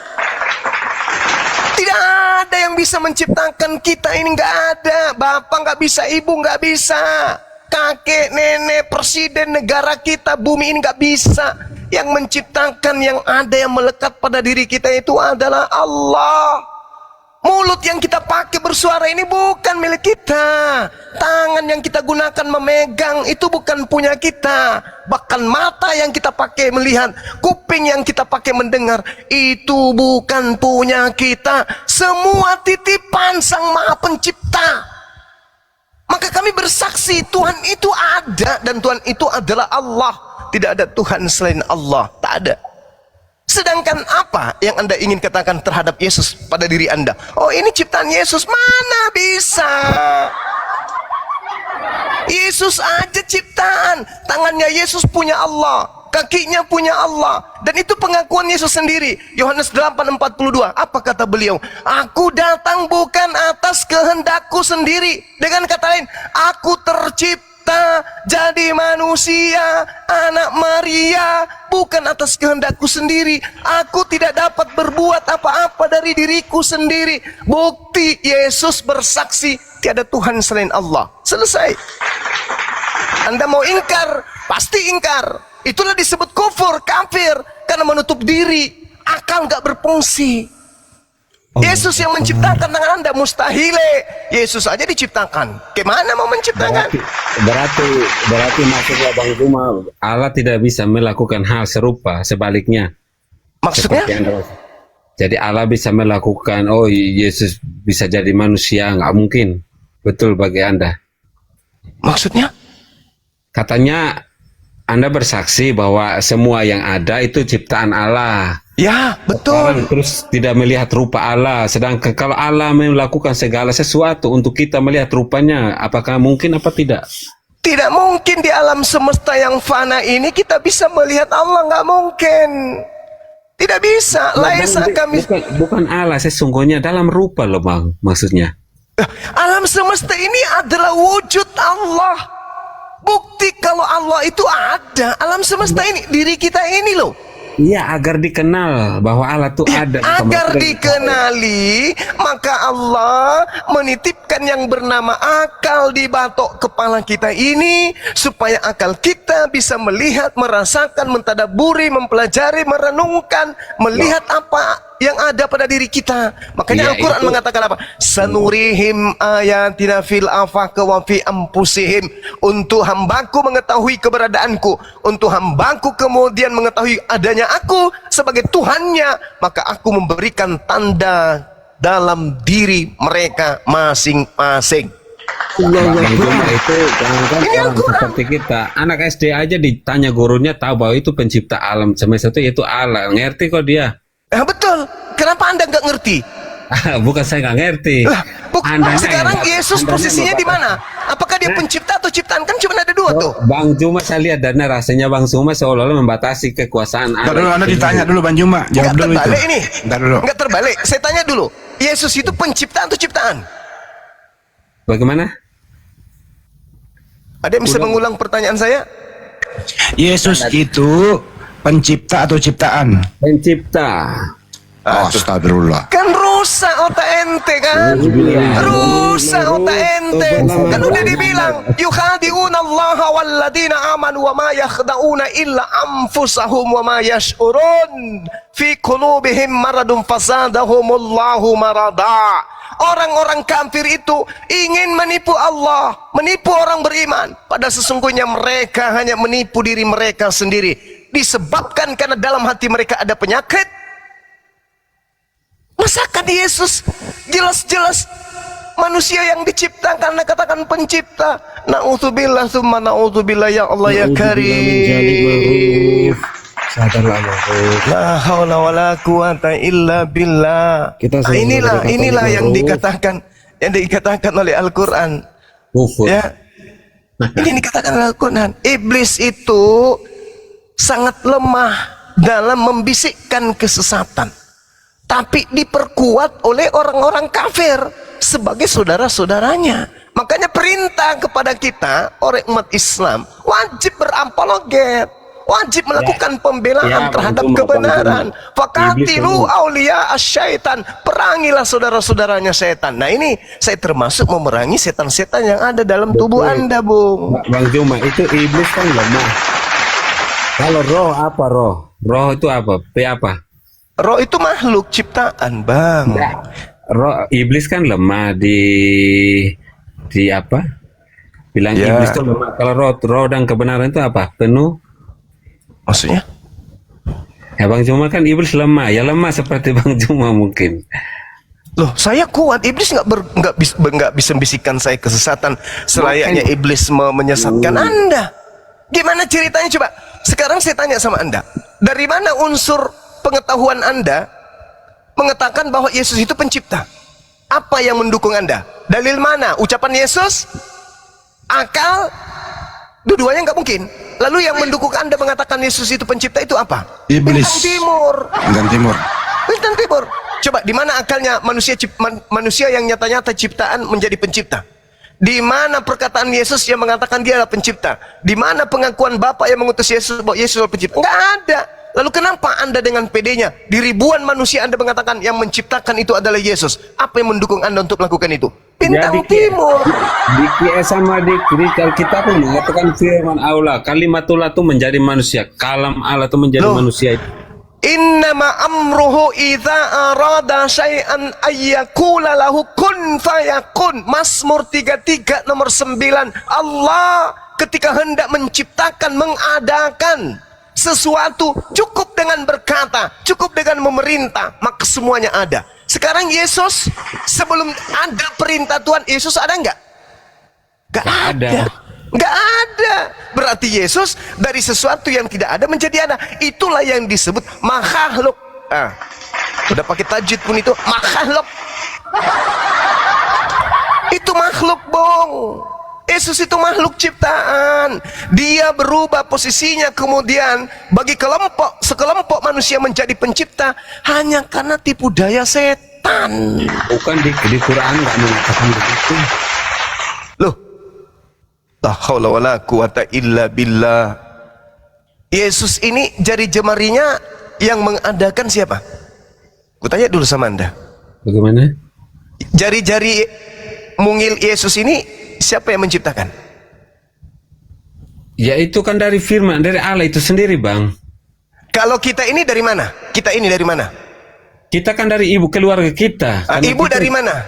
Tidak ada yang bisa menciptakan kita ini, nggak ada. Bapak nggak bisa, ibu nggak bisa, kakek, nenek, presiden negara kita, bumi ini nggak bisa. Yang menciptakan, yang ada, yang melekat pada diri kita itu adalah Allah. Mulut yang kita pakai bersuara ini bukan milik kita. Tangan yang kita gunakan memegang itu bukan punya kita. Bahkan mata yang kita pakai melihat, kuping yang kita pakai mendengar, itu bukan punya kita. Semua titipan Sang Maha Pencipta. Maka kami bersaksi Tuhan itu ada dan Tuhan itu adalah Allah. Tidak ada Tuhan selain Allah, tak ada. Sedangkan apa yang Anda ingin katakan terhadap Yesus pada diri Anda? Oh, ini ciptaan Yesus. Mana bisa? Yesus aja ciptaan. Tangannya Yesus punya Allah, kakinya punya Allah, dan itu pengakuan Yesus sendiri. Yohanes 8:42, apa kata beliau? Aku datang bukan atas kehendakku sendiri. Dengan kata lain, aku tercipta jadi manusia, anak Maria, bukan atas kehendakku sendiri. Aku tidak dapat berbuat apa-apa dari diriku sendiri. Bukti Yesus bersaksi tiada Tuhan selain Allah. Selesai. Anda mau ingkar, pasti ingkar. Itulah disebut kufur, kafir, karena menutup diri, akal nggak berfungsi. Yesus yang menciptakan tangan Anda, mustahile. Yesus aja diciptakan, gimana mau menciptakan? Berarti maksudnya Bang Juma, Allah tidak bisa melakukan hal serupa, sebaliknya. Maksudnya? Jadi Allah bisa melakukan, oh Yesus bisa jadi manusia, nggak mungkin. Betul bagi Anda? Maksudnya? Katanya Anda bersaksi bahwa semua yang ada itu ciptaan Allah. Ya, betul. Orang terus tidak melihat rupa Allah. Sedangkan kalau Allah melakukan segala sesuatu untuk kita melihat rupanya, apakah mungkin apa tidak? Tidak mungkin di alam semesta yang fana ini kita bisa melihat Allah, nggak mungkin. Tidak bisa. Laisa kami. Bukan Allah sesungguhnya dalam rupa loh Bang, maksudnya. Alam semesta ini adalah wujud Allah. Bukti kalau Allah itu ada. Alam semesta ini, diri kita ini loh. Iya, agar dikenal bahwa Allah itu ada. Agar dikenali, maka Allah menitipkan yang bernama akal di batok kepala kita ini, supaya akal kita bisa melihat, merasakan, mentadaburi, mempelajari, merenungkan, melihat apa yang ada pada diri kita. Makanya Al-Quran mengatakan apa? Sanurihim ayatina fil afaq wa fi anfusihim. Untuk hambaku mengetahui keberadaanku, untuk hambaku kemudian mengetahui adanya aku sebagai Tuhannya, maka aku memberikan tanda dalam diri mereka masing-masing. Itu jangankan orang seperti kita, anak SD aja ditanya gurunya tahu bahwa itu pencipta alam semesta itu Allah, ngerti kok dia. Betul. Kenapa Anda nggak ngerti? Bukan saya nggak ngerti. Sekarang Yesus posisinya di mana? Apakah dia pencipta atau ciptaan? Kan cuma ada dua tuh. Bang Juma saya lihat dan rasanya Bang Juma seolah-olah membatasi kekuasaan Allah. Dulu Anda ditanya dulu Bang Juma, jawab dulu itu. Terbalik ini. Bentar dulu. Nggak terbalik. Saya tanya dulu. Yesus itu penciptaan atau ciptaan? Bagaimana? Ada yang bisa mengulang pertanyaan saya? Yesus itu pencipta atau ciptaan? Pencipta. Astagfirullah. Kan rusak otak ente kan? Rusak otak ente. Kan udah dibilang, yukhadi'una Allah walladina amanu wa ma yakhda'una illa anfusahum wa ma yash'urun fi qulubihim maradun fasadahumullahu marada. Orang-orang kafir itu ingin menipu Allah, menipu orang beriman. Pada sesungguhnya mereka hanya menipu diri mereka sendiri. Disebabkan karena dalam hati mereka ada penyakit. Masakan Yesus jelas-jelas manusia yang diciptakan, katakan pencipta. Na'udzubillah summa na'udzubillah ya Allah ya Karim. La haula wala quwata illa billah. Inilah yang dikatakan oleh Al-Qur'an. Ya. Ini dikatakan oleh Al-Qur'an. Iblis itu sangat lemah dalam membisikkan kesesatan, tapi diperkuat oleh orang-orang kafir sebagai saudara-saudaranya. Makanya perintah kepada kita, orang umat Islam, wajib berapologet, wajib melakukan pembelaan terhadap kebenaran. Fakatilu aulia asyaitan, perangilah saudara-saudaranya setan. Nah ini saya termasuk memerangi setan-setan yang ada dalam tubuh Anda, Bung. Bang Juma, itu iblis kan lemah. Kalau roh apa roh? Roh itu apa? Apa? Roh itu makhluk ciptaan, Bang. Nah, roh iblis kan lemah di apa? Bilang iblis itu lemah. Kalau roh dan kebenaran itu apa? Penuh. Maksudnya? Ya Bang Juma kan iblis lemah. Ya lemah seperti Bang Juma mungkin. Loh, saya kuat. Iblis nggak bisa bisikan saya kesesatan selayaknya iblis menyesatkan Anda. Gimana ceritanya coba? Sekarang saya tanya sama Anda, dari mana unsur pengetahuan Anda mengatakan bahwa Yesus itu pencipta? Apa yang mendukung Anda? Dalil mana? Ucapan Yesus? Akal? Dua-duanya nggak mungkin. Lalu yang mendukung Anda mengatakan Yesus itu pencipta itu apa? Iblis. Bintang timur. Bintang timur. Bintang timur. Coba, di mana akalnya manusia yang nyata-nyata ciptaan menjadi pencipta? Di mana perkataan Yesus yang mengatakan dia adalah pencipta? Di mana pengakuan Bapa yang mengutus Yesus bahwa Yesus adalah pencipta? Nggak ada. Lalu kenapa Anda dengan pedenya di ribuan manusia Anda mengatakan yang menciptakan itu adalah Yesus? Apa yang mendukung Anda untuk melakukan itu? Bintang timur. Di sama di kita pun mengatakan firman Allah, kalimatullah itu menjadi manusia, kalam Allah itu menjadi manusia itu. Innama amruhu idza arada syai'an ayyakula lahu kun fayakun. Mazmur 33 nomor 9. Allah ketika hendak menciptakan, mengadakan sesuatu, cukup dengan berkata, cukup dengan memerintah, maka semuanya ada. Sekarang Yesus, sebelum ada perintah Tuhan, Yesus ada enggak? Enggak ada. Enggak ada. Berarti Yesus dari sesuatu yang tidak ada menjadi ada. Itulah yang disebut makhluk. Udah pakai tajwid pun itu makhluk. Itu makhluk, Bong. Yesus itu makhluk ciptaan. Dia berubah posisinya kemudian bagi sekelompok manusia menjadi pencipta hanya karena tipu daya setan. Bukan di Quran nggak mengatakan begitu. Loh, la haula wala quwata illa billah. Yesus ini jari jemarinya yang mengadakan siapa? Kutanya dulu sama Anda. Bagaimana? Jari-jari mungil Yesus ini siapa yang menciptakan? Ya itu kan dari firman, dari Allah itu sendiri, Bang. Kalau kita ini dari mana? Kita ini dari mana? Kita kan dari ibu keluarga kita. Ibu kita, dari mana?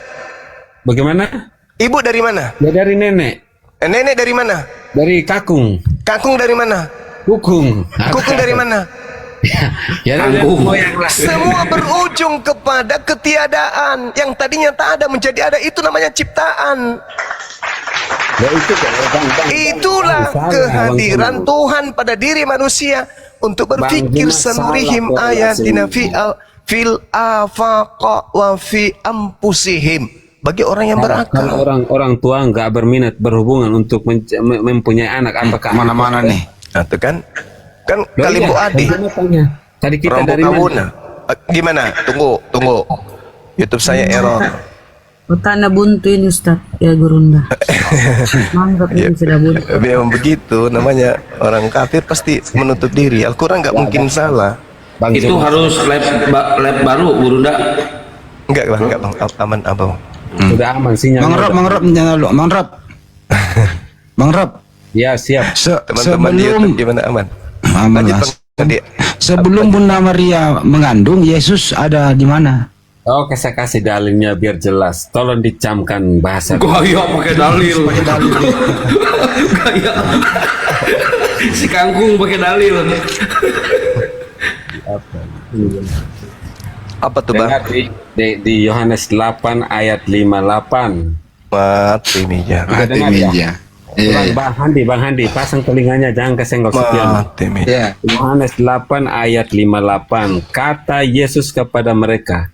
Bagaimana? Ibu dari mana? Ya dari nenek. Nenek dari mana? Dari kakung. Kakung dari mana? Kukung. Kukung dari mana? Ya dari moyang lah. Semua berujung kepada ketiadaan. Yang tadinya tak ada menjadi ada. Itu namanya ciptaan. Ya, Itulah kehadiran Tuhan pada diri manusia untuk berpikir sanurihim ayatina fil afaqa wa fi ampusihim. Bagi orang yang berakal. Kalau orang tua nggak berminat berhubungan untuk mempunyai anak, apakah Mana-mana nih? Nah, itu kan kalimbo adi. Tadi kita Rombo dari Kawuna. Gimana? Tunggu. YouTube saya error. Utana buntu ini Ustaz, ya Gurunda. Mantap ini sudah buntu. Memang begitu namanya, orang kafir pasti menutup diri. Al-Quran nggak mungkin salah. Bang Itu harus lab baru, Gurunda. Enggak bang, aman abang. Udah aman sinyal. Bang Rob. Ya siap. Teman-teman di YouTube gimana, aman? Aman, Lanjut, Bang. Sebelum Bunda Maria mengandung, Yesus ada di mana? Oke, saya kasih dalilnya biar jelas. Tolong dicamkan bahasa. Gaya pakai dalil. Gaya. Si kangkung pakai dalil. Apa tuh bang? Di Yohanes 8 ayat 58. Mati meja. Mati meja. Bang Handi, pasang telinganya, jangan kesenggol sekian. Mati meja. Yohanes 8 ayat 58. Kata Yesus kepada mereka,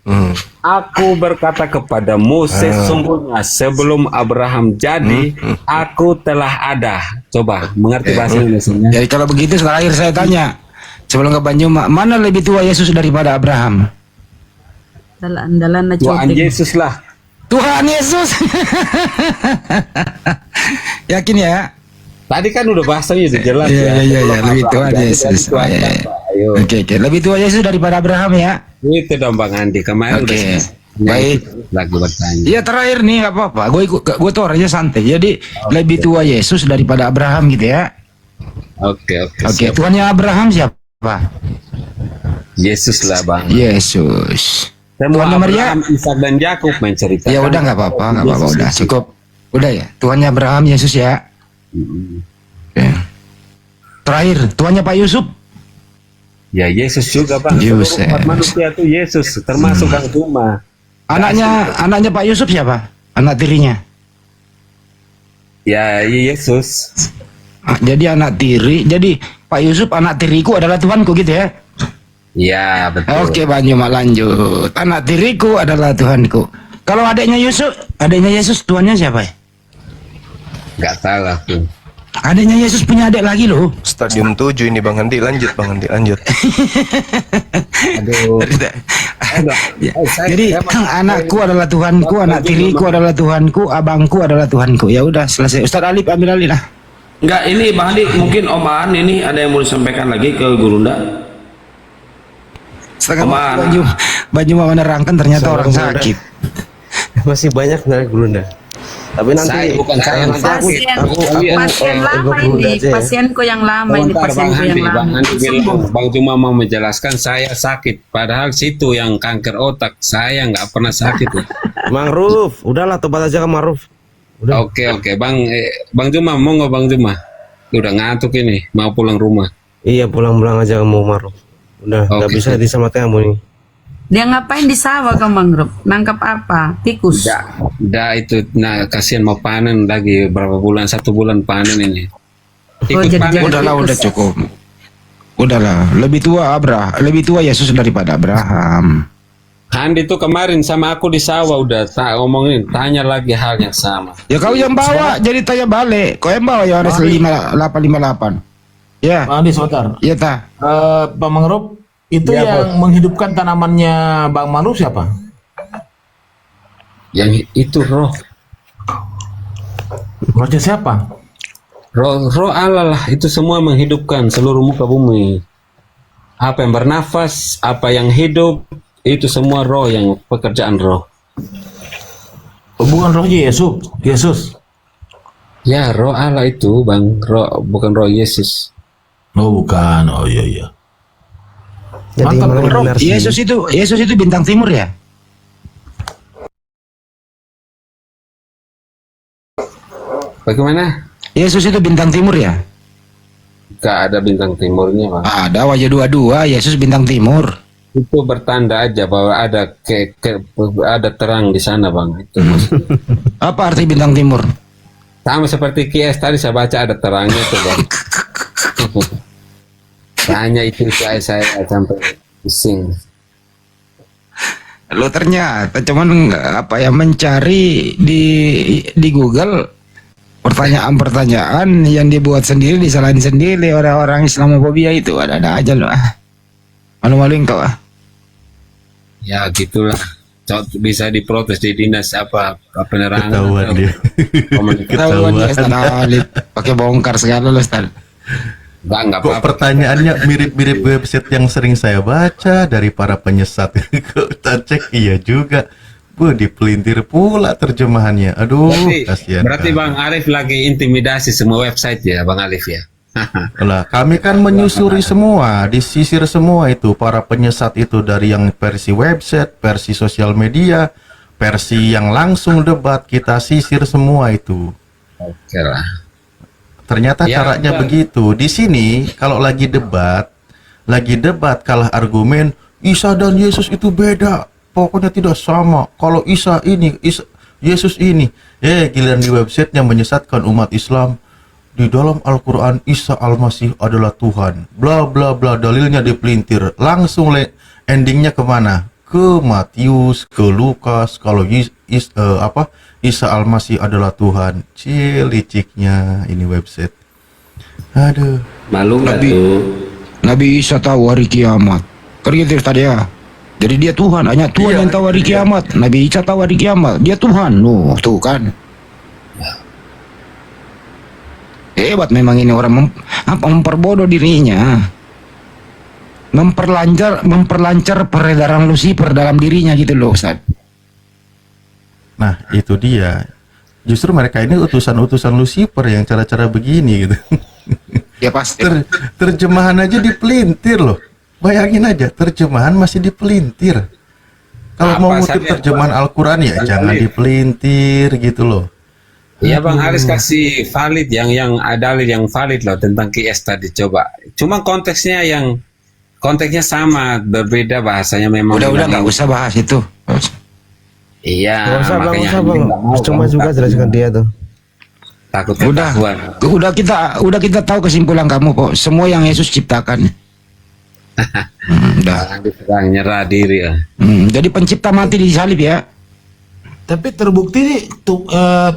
Aku berkata kepadamu, sesungguhnya sebelum Abraham jadi, aku telah ada. Coba mengerti bahasa Indonesia. Jadi kalau begitu terakhir saya tanya, sebelum ke Banyuma, mana lebih tua Yesus daripada Abraham? Andalan Tuhan Yesus lah. Tuhan Yesus. Yakin ya? Tadi kan udah bahasanya udah jelas ya. Iya, lebih tua Yesus. Oke, lebih tua Yesus daripada Abraham ya. Itu dong Bang Andi, kemarin udah baik. Lagi bertanya. Iya terakhir nih, nggak apa-apa. Gue tuh orangnya santai. Jadi lebih tua Yesus daripada Abraham gitu ya. Oke. Tuannya Abraham siapa? Yesus lah Bang. Yesus. Tuannya Maria, Ishak dan Yakub menceritakan. Ya udah nggak apa-apa, udah cukup. Udah ya. Tuannya Abraham Yesus ya. Oke. Terakhir, tuannya Pak Yusuf. Ya Yesus juga Bang. Yesus. Seluruh umat manusia itu Yesus, termasuk Bang Juma. Anaknya Pak Yusuf siapa? Anak tirinya? Ya, Yesus. Jadi anak tiri. Jadi Pak Yusuf anak tiriku adalah Tuhanku gitu ya? Ya, betul. Oke, Bang Juma lanjut. Anak tiriku adalah Tuhanku. Kalau adiknya Yesus Tuhannya siapa ya? Nggak tahu aku. Adiknya Yesus punya adik lagi loh. Stadium 7 ini Bang Andi, lanjut Bang Andi, lanjut. Aduh. Jadi anakku adalah Tuhanku, anak tiriku adalah Tuhanku, abangku adalah Tuhanku. Ya udah selesai. Ustaz Alif ambil alih lah. Enggak, ini Bang Andi, mungkin Om Aan ini ada yang mau disampaikan lagi ke Gurunda. Setengah Om Aan. baju mau menerangkan ternyata orang sakit. Masih banyak dari Gurunda. Tapi nanti saya nanti Pasien lama ini, pasienku yang lama ini, pasienku yang Bang lama. Andi bilang, Bang cuma mau menjelaskan saya sakit, padahal situ yang kanker otak, saya nggak pernah sakit. Mang Ruf, udahlah tobat aja ke Mang Ruf. Udah. Oke, Bang Juma, mau nggak Bang Juma? Udah ngantuk ini, mau pulang rumah. Iya, pulang-pulang aja kamu Mang Ruf. Udah, nggak Oke. bisa diselamatkan kamu nih. Dia ngapain di sawah Kang Mangrove? Nangkap apa? Tikus? Dah itu, nah kasihan mau panen lagi berapa bulan, 1 bulan panen ini. Ikut jadi panen. Udahlah, udah cukup. Udahlah, lebih tua Yesus daripada Abraham. Andi tuh kemarin sama aku di sawah udah ngomongin, tanya lagi hal yang sama. Ya kau yang bawa, jadi tanya balik. Kau yang bawa Yohanes 5:858. Ya, Bang Andi sebentar. iya ta. Pak Mangrove, itu Ya, yang menghidupkan tanamannya Bang Mangrove siapa? Yang itu roh Rohnya siapa? roh Allah lah, itu semua menghidupkan seluruh muka bumi. Apa yang bernafas, apa yang hidup, itu semua roh, yang pekerjaan roh. Bukan rohnya Yesus. Ya, roh Allah itu Bang, roh, bukan roh Yesus. Oh bukan, oh iya. Jadi Mantap, mana yang Bro. benar sih? Yesus itu bintang timur ya? Bagaimana? Yesus itu bintang timur ya? Gak ada bintang timurnya Bang. Ada wajah 22, Yesus bintang timur. Itu bertanda aja bahwa ada ada terang di sana Bang. Itu maksudnya. Apa arti bintang timur? Sama seperti KS tadi saya baca ada terangnya tuh Bang. Tanya itu saya sampai pusing. Lo ternyata cuman apa ya, mencari di Google pertanyaan-pertanyaan yang dibuat sendiri, disalahin sendiri orang-orang Islamofobia itu. Ada aja lo. Malu-maluin kau ah. Ya gitulah. Bisa diprotes di dinas apa penerangan. Ketahuan dia. Ketahuan ya Ustaz Alif. Pakai bongkar segala lo Ustaz. Enggak Kok apa-apa. pertanyaannya mirip-mirip website yang sering saya baca dari para penyesat. Kok tak cek iya juga. Dipelintir pula terjemahannya. Aduh, kasihan. Berarti Bang Alif lagi intimidasi semua website ya Bang Alif ya. Lah, kami kan menyusuri semua, disisir semua itu para penyesat itu, dari yang versi website, versi sosial media, versi yang langsung debat, kita sisir semua itu. Oke lah. Ternyata Ya, caranya Bang. begitu. Di sini kalau lagi debat kalah argumen, Isa dan Yesus itu beda. Pokoknya tidak sama. Kalau Isa ini, Yesus ini. Giliran di websitenya menyesatkan umat Islam. Di dalam Al-Quran Isa Al-Masih adalah Tuhan. Bla bla bla, dalilnya dipelintir. Langsung endingnya kemana? Ke Matius, ke Lukas. Kalau Isa Al-Masih adalah Tuhan. Liciknya ini website. Aduh. Malu nggak tuh? Nabi Isa tahu hari kiamat. Kan gitu tadi ya. Jadi dia Tuhan, hanya Tuhan yang tahu hari kiamat. Nabi Isa tahu hari kiamat, dia Tuhan. Loh, tuh kan. Hebat memang ini orang memperbodoh dirinya. Memperlancar peredaran Lucifer dalam dirinya gitu loh, Ustaz. Nah, itu dia. Justru mereka ini utusan-utusan Lucifer yang cara-cara begini gitu. Ya pasti. Terjemahan aja dipelintir loh. Bayangin aja, terjemahan masih dipelintir. Kalau mau ngutip terjemahan Al-Quran ya jangan dipelintir gitu loh. Iya Bang Alis kasih valid yang dalil yang valid loh tentang QS tadi, coba. Cuma konteksnya sama, berbeda bahasanya memang. Udah nggak usah bahas itu. Iya, Nggak usah bang, nggak makanya usah bang. Cuma juga jelaskan dia tuh. takut Udah, ketahuan. udah kita tahu kesimpulan kamu kok. Semua yang Yesus ciptakan. Udah. Jangan diserang, nyerah diri ya. Jadi pencipta mati di salib ya. Tapi terbukti tuh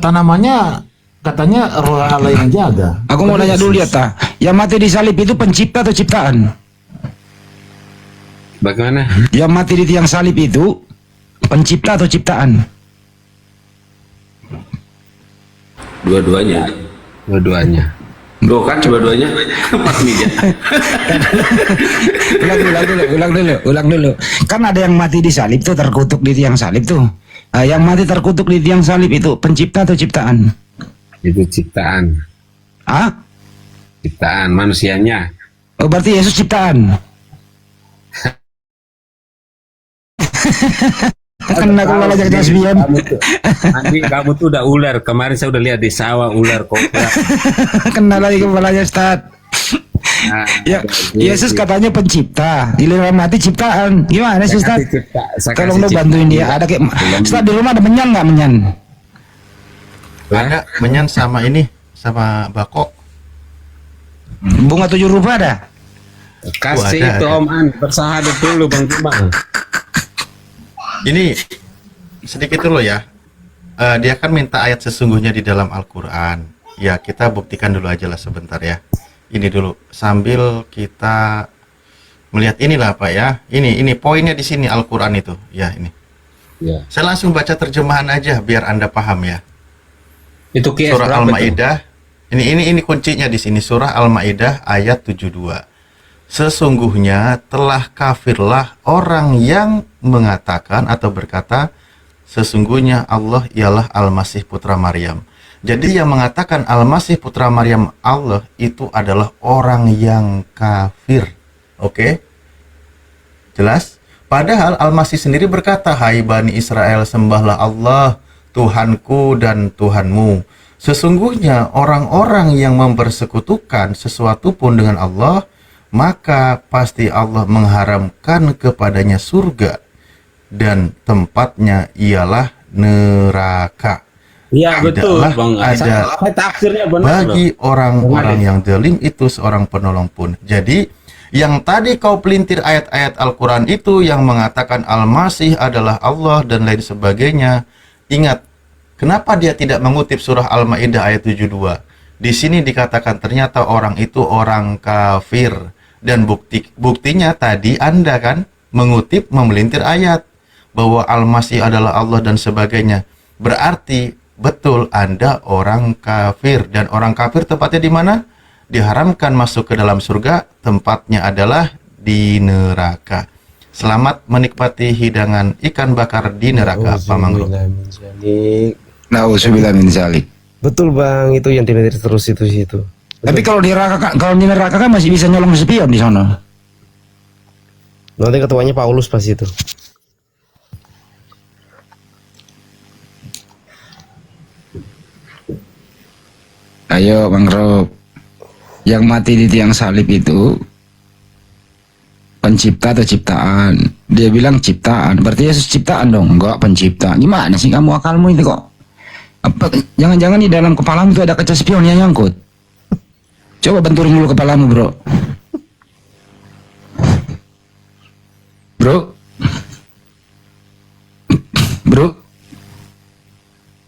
tanamannya katanya roh Allah yang jaga. Aku mau nanya dulu ya, Ta. Yang mati di salib itu pencipta atau ciptaan? Bagaimana? Yang mati di tiang salib itu pencipta atau ciptaan? Dua-duanya. Dua-duanya. Loh kan dua-duanya pas meja. Ulang dulu. Kan ada yang mati di salib tuh, terkutuk di tiang salib tuh. Yang mati terkutuk di tiang salib itu pencipta atau ciptaan? Itu ciptaan. Ah? Ciptaan manusianya. Oh, berarti Yesus ciptaan. Kena kepala jadi tasbihan. Andi, kamu tuh udah ular. Kemarin saya udah lihat di sawah ular kobra. Kena lagi kepalanya, Ustaz. Nah, Ya, Yesus katanya pencipta, giliran mati ciptaan. Gimana sih, Ustaz? Tolong lo bantuin dia. Ada kayak Ustaz, di rumah ada menyan nggak, menyan? Ada menyan sama ini, sama bako. Bunga 7 rupa ada? Kasih Ada, itu ada. Om An, bersahadat dulu Bang Jumang. Ini sedikit dulu ya. Dia kan minta ayat sesungguhnya di dalam Al-Quran. Ya, kita buktikan dulu aja lah sebentar ya. Ini dulu sambil kita melihat inilah Pak ya. Ini poinnya di sini Al-Quran itu. Ya, ini. Ya. Saya langsung baca terjemahan aja biar Anda paham ya. Itu QS Surah berapa tuh? Al-Maidah. Ini kuncinya di sini, surah Al-Maidah ayat 72. Sesungguhnya telah kafirlah orang yang mengatakan atau berkata sesungguhnya Allah ialah Al-Masih putra Maryam. Jadi yang mengatakan Al-Masih putra Maryam Allah itu adalah orang yang kafir. Oke? Jelas? Padahal Al-Masih sendiri berkata, "Hai Bani Israel, sembahlah Allah, Tuhanku dan Tuhanmu." Sesungguhnya orang-orang yang mempersekutukan sesuatu pun dengan Allah, maka pasti Allah mengharamkan kepadanya surga dan tempatnya ialah neraka. Iya betul Tidaklah Bang. ada Saya tafsirnya benar bagi loh. orang-orang yang zalim itu seorang penolong pun. Jadi yang tadi kau pelintir ayat-ayat Al-Quran itu yang mengatakan Al-Masih adalah Allah dan lain sebagainya, ingat, kenapa dia tidak mengutip surah Al-Maidah ayat 72? Di sini dikatakan ternyata orang itu orang kafir. Dan buktinya tadi Anda kan mengutip, memelintir ayat bahwa Al-Masih adalah Allah dan sebagainya. Berarti betul Anda orang kafir, dan orang kafir tempatnya di mana? Diharamkan masuk ke dalam surga, tempatnya adalah di neraka. Selamat menikmati hidangan ikan bakar di neraka, Pak Manggro. Nauzubillah min zalik. Betul bang, itu yang dilihat terus itu situ. Tapi kalau di neraka kan masih bisa nyolong spion di sana. Nanti ketuanya Paulus pas itu. Ayo Bang Rob, yang mati di tiang salib itu pencipta atau ciptaan? Dia bilang ciptaan, berarti Yesus ciptaan dong? Enggak, pencipta. Gimana sih kamu akalmu itu kok? Apa? Jangan-jangan di dalam kepalamu itu ada kaca spion yang nyangkut? Coba benturin dulu kepalamu, bro. Bro.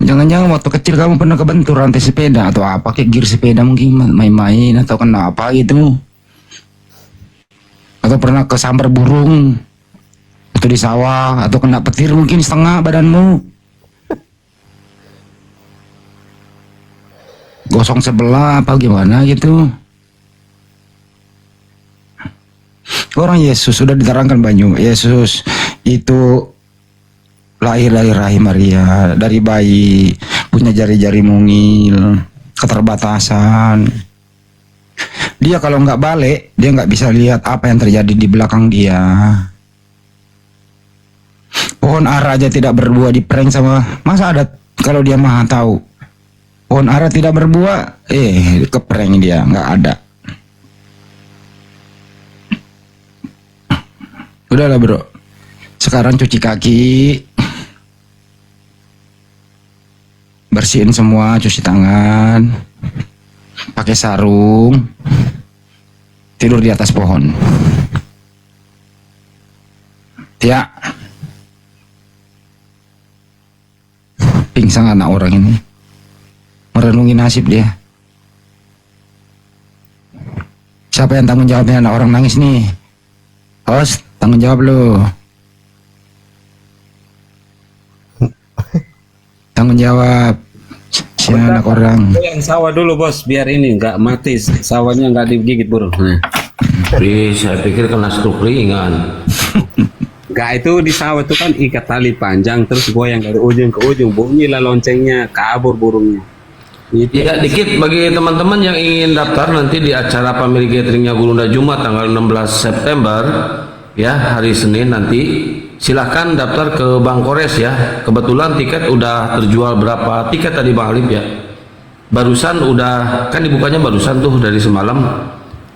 Jangan-jangan waktu kecil kamu pernah kebentur rantai sepeda atau apa, kayak gear sepeda mungkin main-main atau kena apa gitu. Atau pernah kesambar burung atau di sawah atau kena petir mungkin setengah badanmu. Gosong sebelah apa gimana gitu. Orang Yesus sudah diterangkan banyak. Yesus itu lahir dari rahim Maria, dari bayi, punya jari-jari mungil, keterbatasan. Dia kalau nggak balik, dia nggak bisa lihat apa yang terjadi di belakang dia. Pohon ara aja tidak berbuah di prank sama, masa ada kalau dia maha tahu. Pohon ara tidak berbuah, keprank dia, nggak ada. Udahlah bro, sekarang cuci kaki, bersihin semua, cuci tangan, pakai sarung, tidur di atas pohon. Ya, pingsan anak orang ini, merenungi nasib dia. Siapa yang tanggung jawabnya anak orang nangis nih? Host, tanggung jawab lo. Tanggung jawab. Si anak orang. Yang sawah dulu bos, biar ini nggak mati, sawahnya nggak digigit burung. Nah. Saya pikir kena stroke ringan. Nggak, itu di sawah itu kan ikat tali panjang terus goyang dari ujung ke ujung, bunyilah loncengnya, kabur burungnya. Itu. Ya, dikit bagi teman-teman yang ingin daftar nanti di acara family gatheringnya Gurunda Jumat tanggal 16 September ya, hari Senin nanti. Silahkan daftar ke Bang Kores ya. Kebetulan tiket udah terjual berapa tiket tadi Bang Alif ya? Barusan udah, kan dibukanya barusan tuh dari semalam.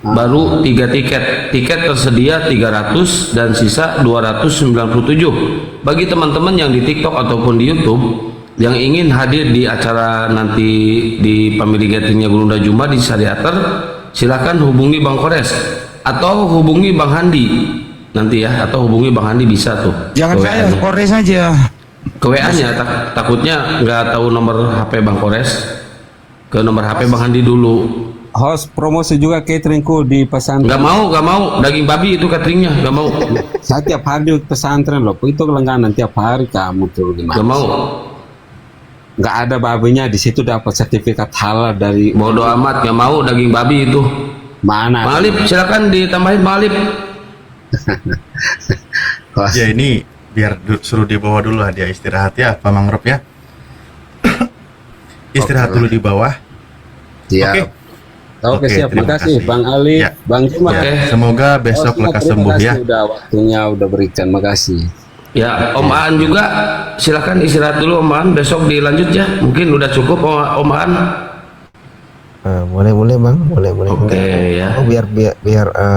Baru 3 tiket. Tiket tersedia 300 dan sisa 297. Bagi teman-teman yang di TikTok ataupun di YouTube yang ingin hadir di acara nanti di family gatheringnya Gurunda Jumat di Sariater, silakan hubungi Bang Kores atau hubungi Bang Handi nanti ya, atau hubungi Bang Handi bisa tuh. Jangan saya, Kores aja. Ke WA-nya, takutnya nggak tahu nomor HP Bang Kores. Ke nomor HP Bang Handi dulu. Host promosi juga cateringku di pesantren. Nggak mau, daging babi itu cateringnya, nggak mau. Saya tiap hari di pesantren loh, itu langganan tiap hari kamu tuh gimana? Nggak mau. Nggak ada babinya di situ, dapat sertifikat halal dari. Bodoh amat, nggak mau daging babi itu. Mana? Bang Alif, silakan ditambahin Bang Alif. Ya ini biar suruh dibawa dulu lah, dia istirahat ya, Pak Mangrove ya. Istirahat dulu di bawah. Iya. Oke, siap. terima Makasih kasih. Bang Ali, Ya. Bang Cuma. Ya, semoga besok lekas sembuh ya. Udah waktunya udah berikan, makasih. Ya, Om Aan juga silakan istirahat dulu Om Aan, besok dilanjut ya. Mungkin udah cukup Om Aan. Boleh bang, boleh. Oke, ya. Oh, biar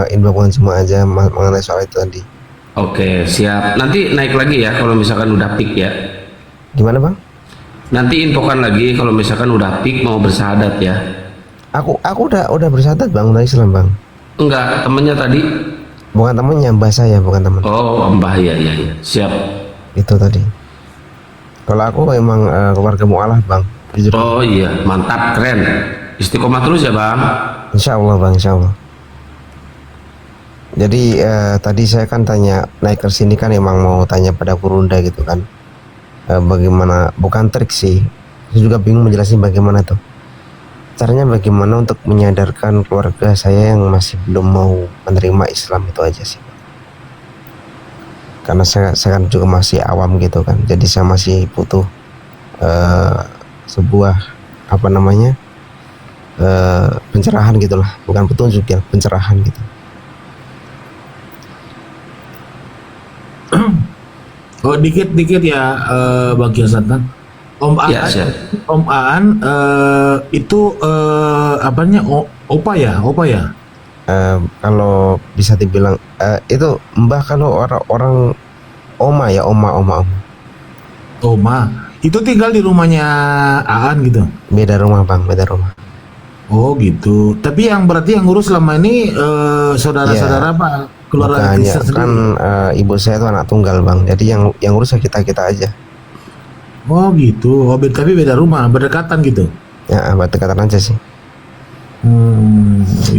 infokan semua aja mengenai soal itu tadi. Oke, siap. Nanti naik lagi ya kalau misalkan udah peak ya. Gimana bang? Nanti infokan lagi kalau misalkan udah peak mau bersahadat ya. Aku udah bersyahadat bang, udah Islam bang. Enggak, temennya tadi. Bukan temennya, mbah saya, bukan teman. Oh, Mbah ya. Siap. Itu tadi. Kalau aku emang keluarga mu'alaf bang. Jujur. Oh iya, mantap, keren. Istiqomah terus ya bang. Insya Allah bang, insya Allah. Jadi tadi saya kan tanya naik ke sini kan emang mau tanya pada Gurunda gitu kan. Bagaimana, bukan trik sih. Saya juga bingung menjelaskan bagaimana tuh. Caranya bagaimana untuk menyadarkan keluarga saya yang masih belum mau menerima Islam, itu aja sih. Karena saya kan juga masih awam gitu kan. Jadi saya masih butuh sebuah pencerahan gitulah, bukan petunjuk ya, pencerahan gitu. Oh dikit ya Bang Kiyosan. Om Aan, Ya, siap. Om Aan itu apanya? Opa ya? Kalau bisa dibilang itu mbah, kalau orang oma ya, oma. Oma. Itu tinggal di rumahnya Aan gitu. Beda rumah bang, beda rumah. Oh gitu. Tapi yang berarti yang ngurus selama ini saudara-saudara Pak, keluarga Bukan, ya, Kristen kan sendiri. ibu saya itu anak tunggal bang. Jadi yang urus kita aja. Oh gitu. Oh tapi beda rumah, berdekatan gitu. Ya berdekatan aja sih.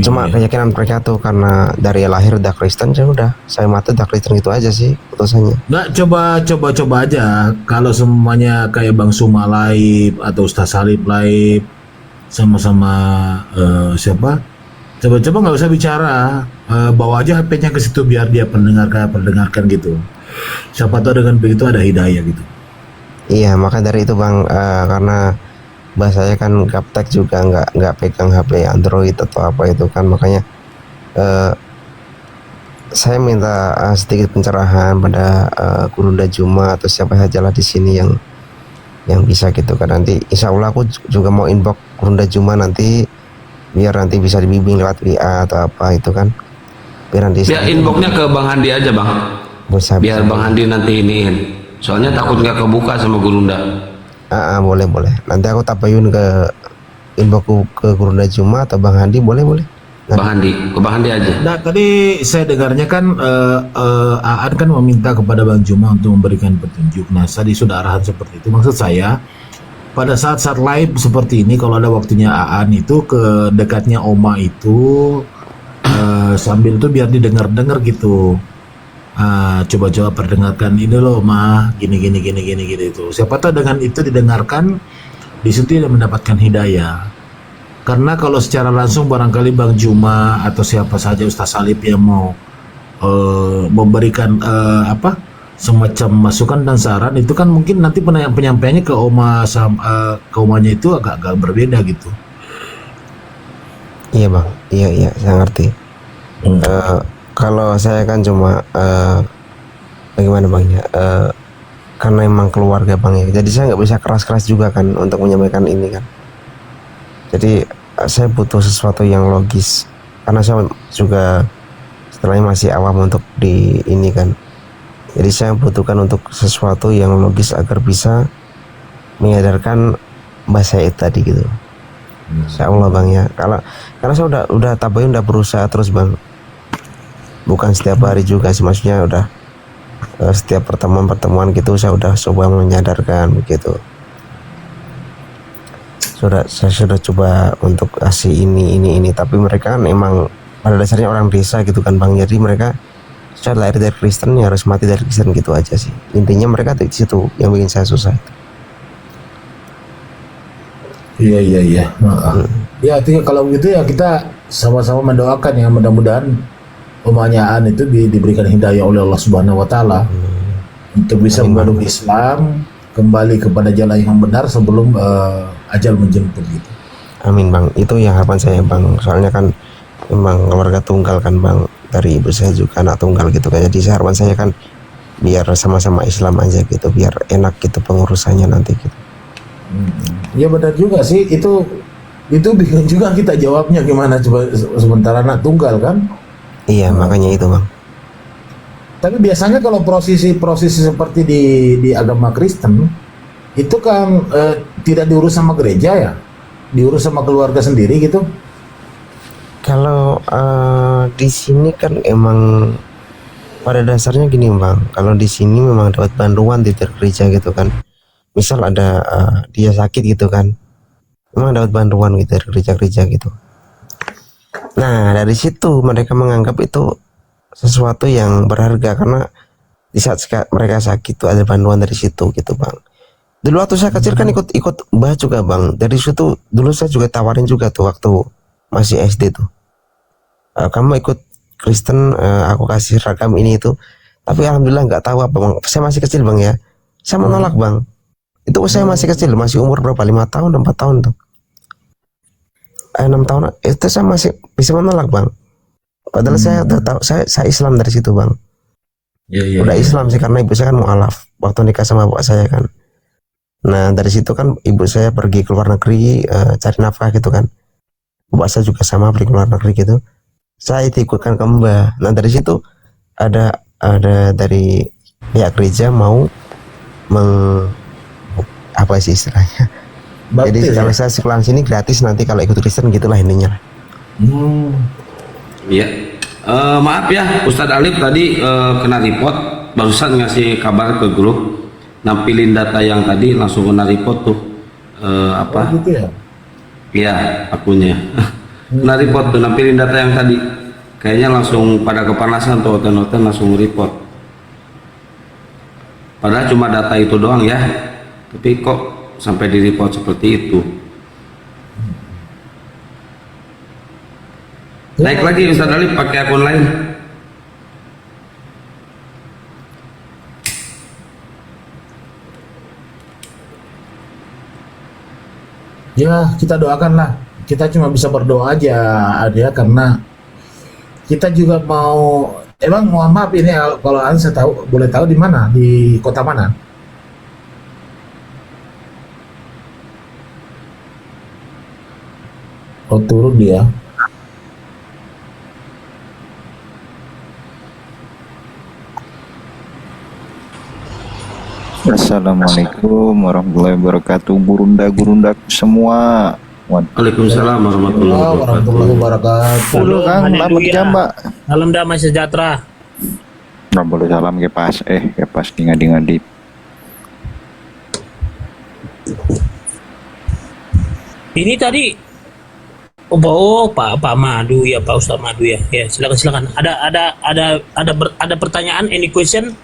Cuma Iya. keyakinan mereka tuh karena dari lahir udah Kristen, ya udah saya mati udah Kristen gitu aja sih putusannya. Nggak, coba aja kalau semuanya kayak Bang Suma Laib atau Ustaz Salib Laib sama-sama siapa? Coba nggak usah bicara, bawa aja HP-nya ke situ biar dia pendengarkan gitu. Siapa tahu dengan begitu ada hidayah gitu. Iya, maka dari itu bang, karena bahasanya kan gaptek juga nggak pegang HP Android atau apa itu kan, makanya saya minta sedikit pencerahan pada Gurunda Juma atau siapa saja lah di sini yang bisa gitu kan. Nanti insya Allah aku juga mau inbox Gurunda Juma nanti, biar nanti bisa dibimbing lewat WA atau apa itu kan, biar nanti Ya inboxnya ke Bang Handi aja bang. bisa. Biar Bang Handi nanti iniin. Soalnya takut nggak kebuka sama Gurunda. Boleh boleh. Nanti aku tabayun ke inboxku ke Gurunda Juma atau Bang Handi, boleh boleh. Bang Handi, ke Bang Handi aja. Nah, tadi saya dengarnya kan Aan kan meminta kepada Bang Juma untuk memberikan petunjuk. Nah, tadi sudah arahan seperti itu. Maksud saya, pada saat-saat live seperti ini, kalau ada waktunya Aan itu ke dekatnya Oma itu sambil tuh biar didengar-dengar gitu. Coba-coba perdengarkan ini loh, Ma, gini itu. Siapa tahu dengan itu didengarkan, di situ dia mendapatkan hidayah. Karena kalau secara langsung barangkali Bang Juma atau siapa saja Ustaz Salib yang mau memberikan semacam masukan dan saran, itu kan mungkin nanti penyampaiannya ke ke omanya itu agak berbeda gitu. Iya Bang, iya saya ngerti. Kalau saya kan cuma bagaimana Bang ya, karena emang keluarga Bang ya, jadi saya nggak bisa keras-keras juga kan untuk menyampaikan ini kan. Jadi saya butuh sesuatu yang logis, karena saya juga setelahnya masih awam untuk di ini kan. Jadi saya butuhkan untuk sesuatu yang logis agar bisa menyadarkan Mbah Said tadi gitu. Insya Allah Bang ya. Karena saya udah tabayun, udah berusaha terus Bang. Bukan setiap hari juga sih, maksudnya udah setiap pertemuan gitu saya udah coba menyadarkan begitu. Saya sudah coba untuk kasih ini, tapi mereka kan emang pada dasarnya orang desa gitu kan Bang. Jadi mereka sudah lahir dari Kristen, ya harus mati dari Kristen gitu aja sih. Intinya mereka di situ yang bikin saya susah. Iya. Ya artinya kalau begitu ya kita sama-sama mendoakan ya, mudah-mudahan omanya Aan itu diberikan hidayah oleh Allah Subhanahu wa taala untuk bisa memeluk Islam, kembali kepada jalan yang benar sebelum ajal menjemput gitu. Amin Bang, itu yang harapan saya Bang. Soalnya kan memang keluarga tunggal kan Bang, dari ibu saya juga anak tunggal gitu kan. Jadi harapan saya kan biar sama-sama Islam aja gitu, biar enak gitu pengurusannya nanti gitu. Ya benar juga sih, itu bingung juga kita jawabnya gimana coba, sementara anak tunggal kan. Iya makanya itu Bang. Tapi biasanya kalau prosesi seperti di agama Kristen itu kan tidak diurus sama gereja ya, diurus sama keluarga sendiri gitu. Kalau di sini kan emang pada dasarnya gini Bang, kalau di sini memang dapat bantuan di gereja gitu kan. Misal ada dia sakit gitu kan, memang dapat bantuan gitu dari gereja-gereja gitu. Nah dari situ mereka menganggap itu sesuatu yang berharga, karena di saat mereka sakit itu ada bantuan dari situ gitu Bang. Dulu waktu saya kecil kan ikut Mbah juga Bang. Dari situ dulu saya juga tawarin juga tuh waktu masih SD tuh. Kamu ikut Kristen, aku kasih ragam ini itu. Tapi alhamdulillah nggak tahu apa Bang. Saya masih kecil Bang ya. Saya menolak Bang. Itu saya masih kecil, masih umur berapa? 5 tahun, 4 tahun tuh. 6 tahun itu saya masih bisa menolak Bang. Padahal saya udah tahu, saya Islam dari situ Bang. Udah Islam sih, karena ibu saya kan mualaf waktu nikah sama bapak saya kan. Nah dari situ kan ibu saya pergi ke luar negeri cari nafkah gitu kan. Bapak saya juga sama pergi ke luar negeri gitu. Saya ikutkan ke Mbah. Nah dari situ ada dari pihak gereja mau apa sih istilahnya? Jadi kalau saya sekolah sini gratis, nanti kalau ikut Kristen gitulah intinya. Iya. Maaf ya, Ustadz Alif tadi kena report, barusan ngasih kabar ke grup, nampilin data yang tadi langsung kena report tuh. Apa? Gitu ya? Iya, akunnya. Kena report tuh, nampilin data yang tadi. Kayaknya langsung pada kepanasan tuh, hotel-hotel langsung report. Padahal cuma data itu doang ya, tapi kok sampai di report seperti itu. Naik lagi Ustadz Alif pakai akun lain. Ya kita doakanlah. Kita cuma bisa berdoa aja ada, karena kita juga mau. Emang mohon maaf ini kalau Anda tahu, boleh tahu di mana, di kota mana? Oh turun dia. Assalamualaikum warahmatullahi wabarakatuh. Gurunda semua. Waalaikumsalam warahmatullahi wabarakatuh. Halo Kang, lama jamba. Salam damai sejahtera. Boleh salam ke pas ngadi-ngadi. Ini tadi Pak Madu ya, Pak Ustadz Madu ya. Ya, silakan. Ada pertanyaan, any question?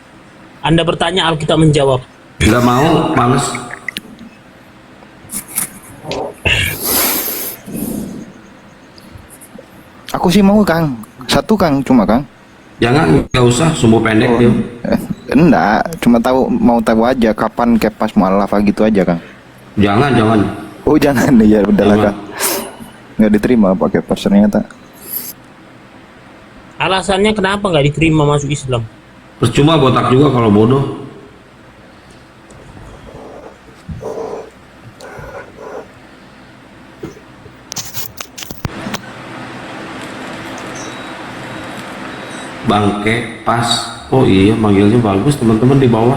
Anda bertanya, Alkitab menjawab. Nggak mau, males. Aku sih mau Kang. Satu Kang, cuma Kang. Jangan, nggak usah, sumbu pendek dia. Enggak, cuma mau tahu aja kapan kepas mualaf gitu aja Kang. Jangan. Oh jangan ya, udahlah Kang. Nggak diterima pakai kepas ternyata. Alasannya kenapa nggak diterima masuk Islam? Percuma botak juga kalau bodoh. Bangke pas. Oh iya, manggilnya bagus teman-teman di bawah.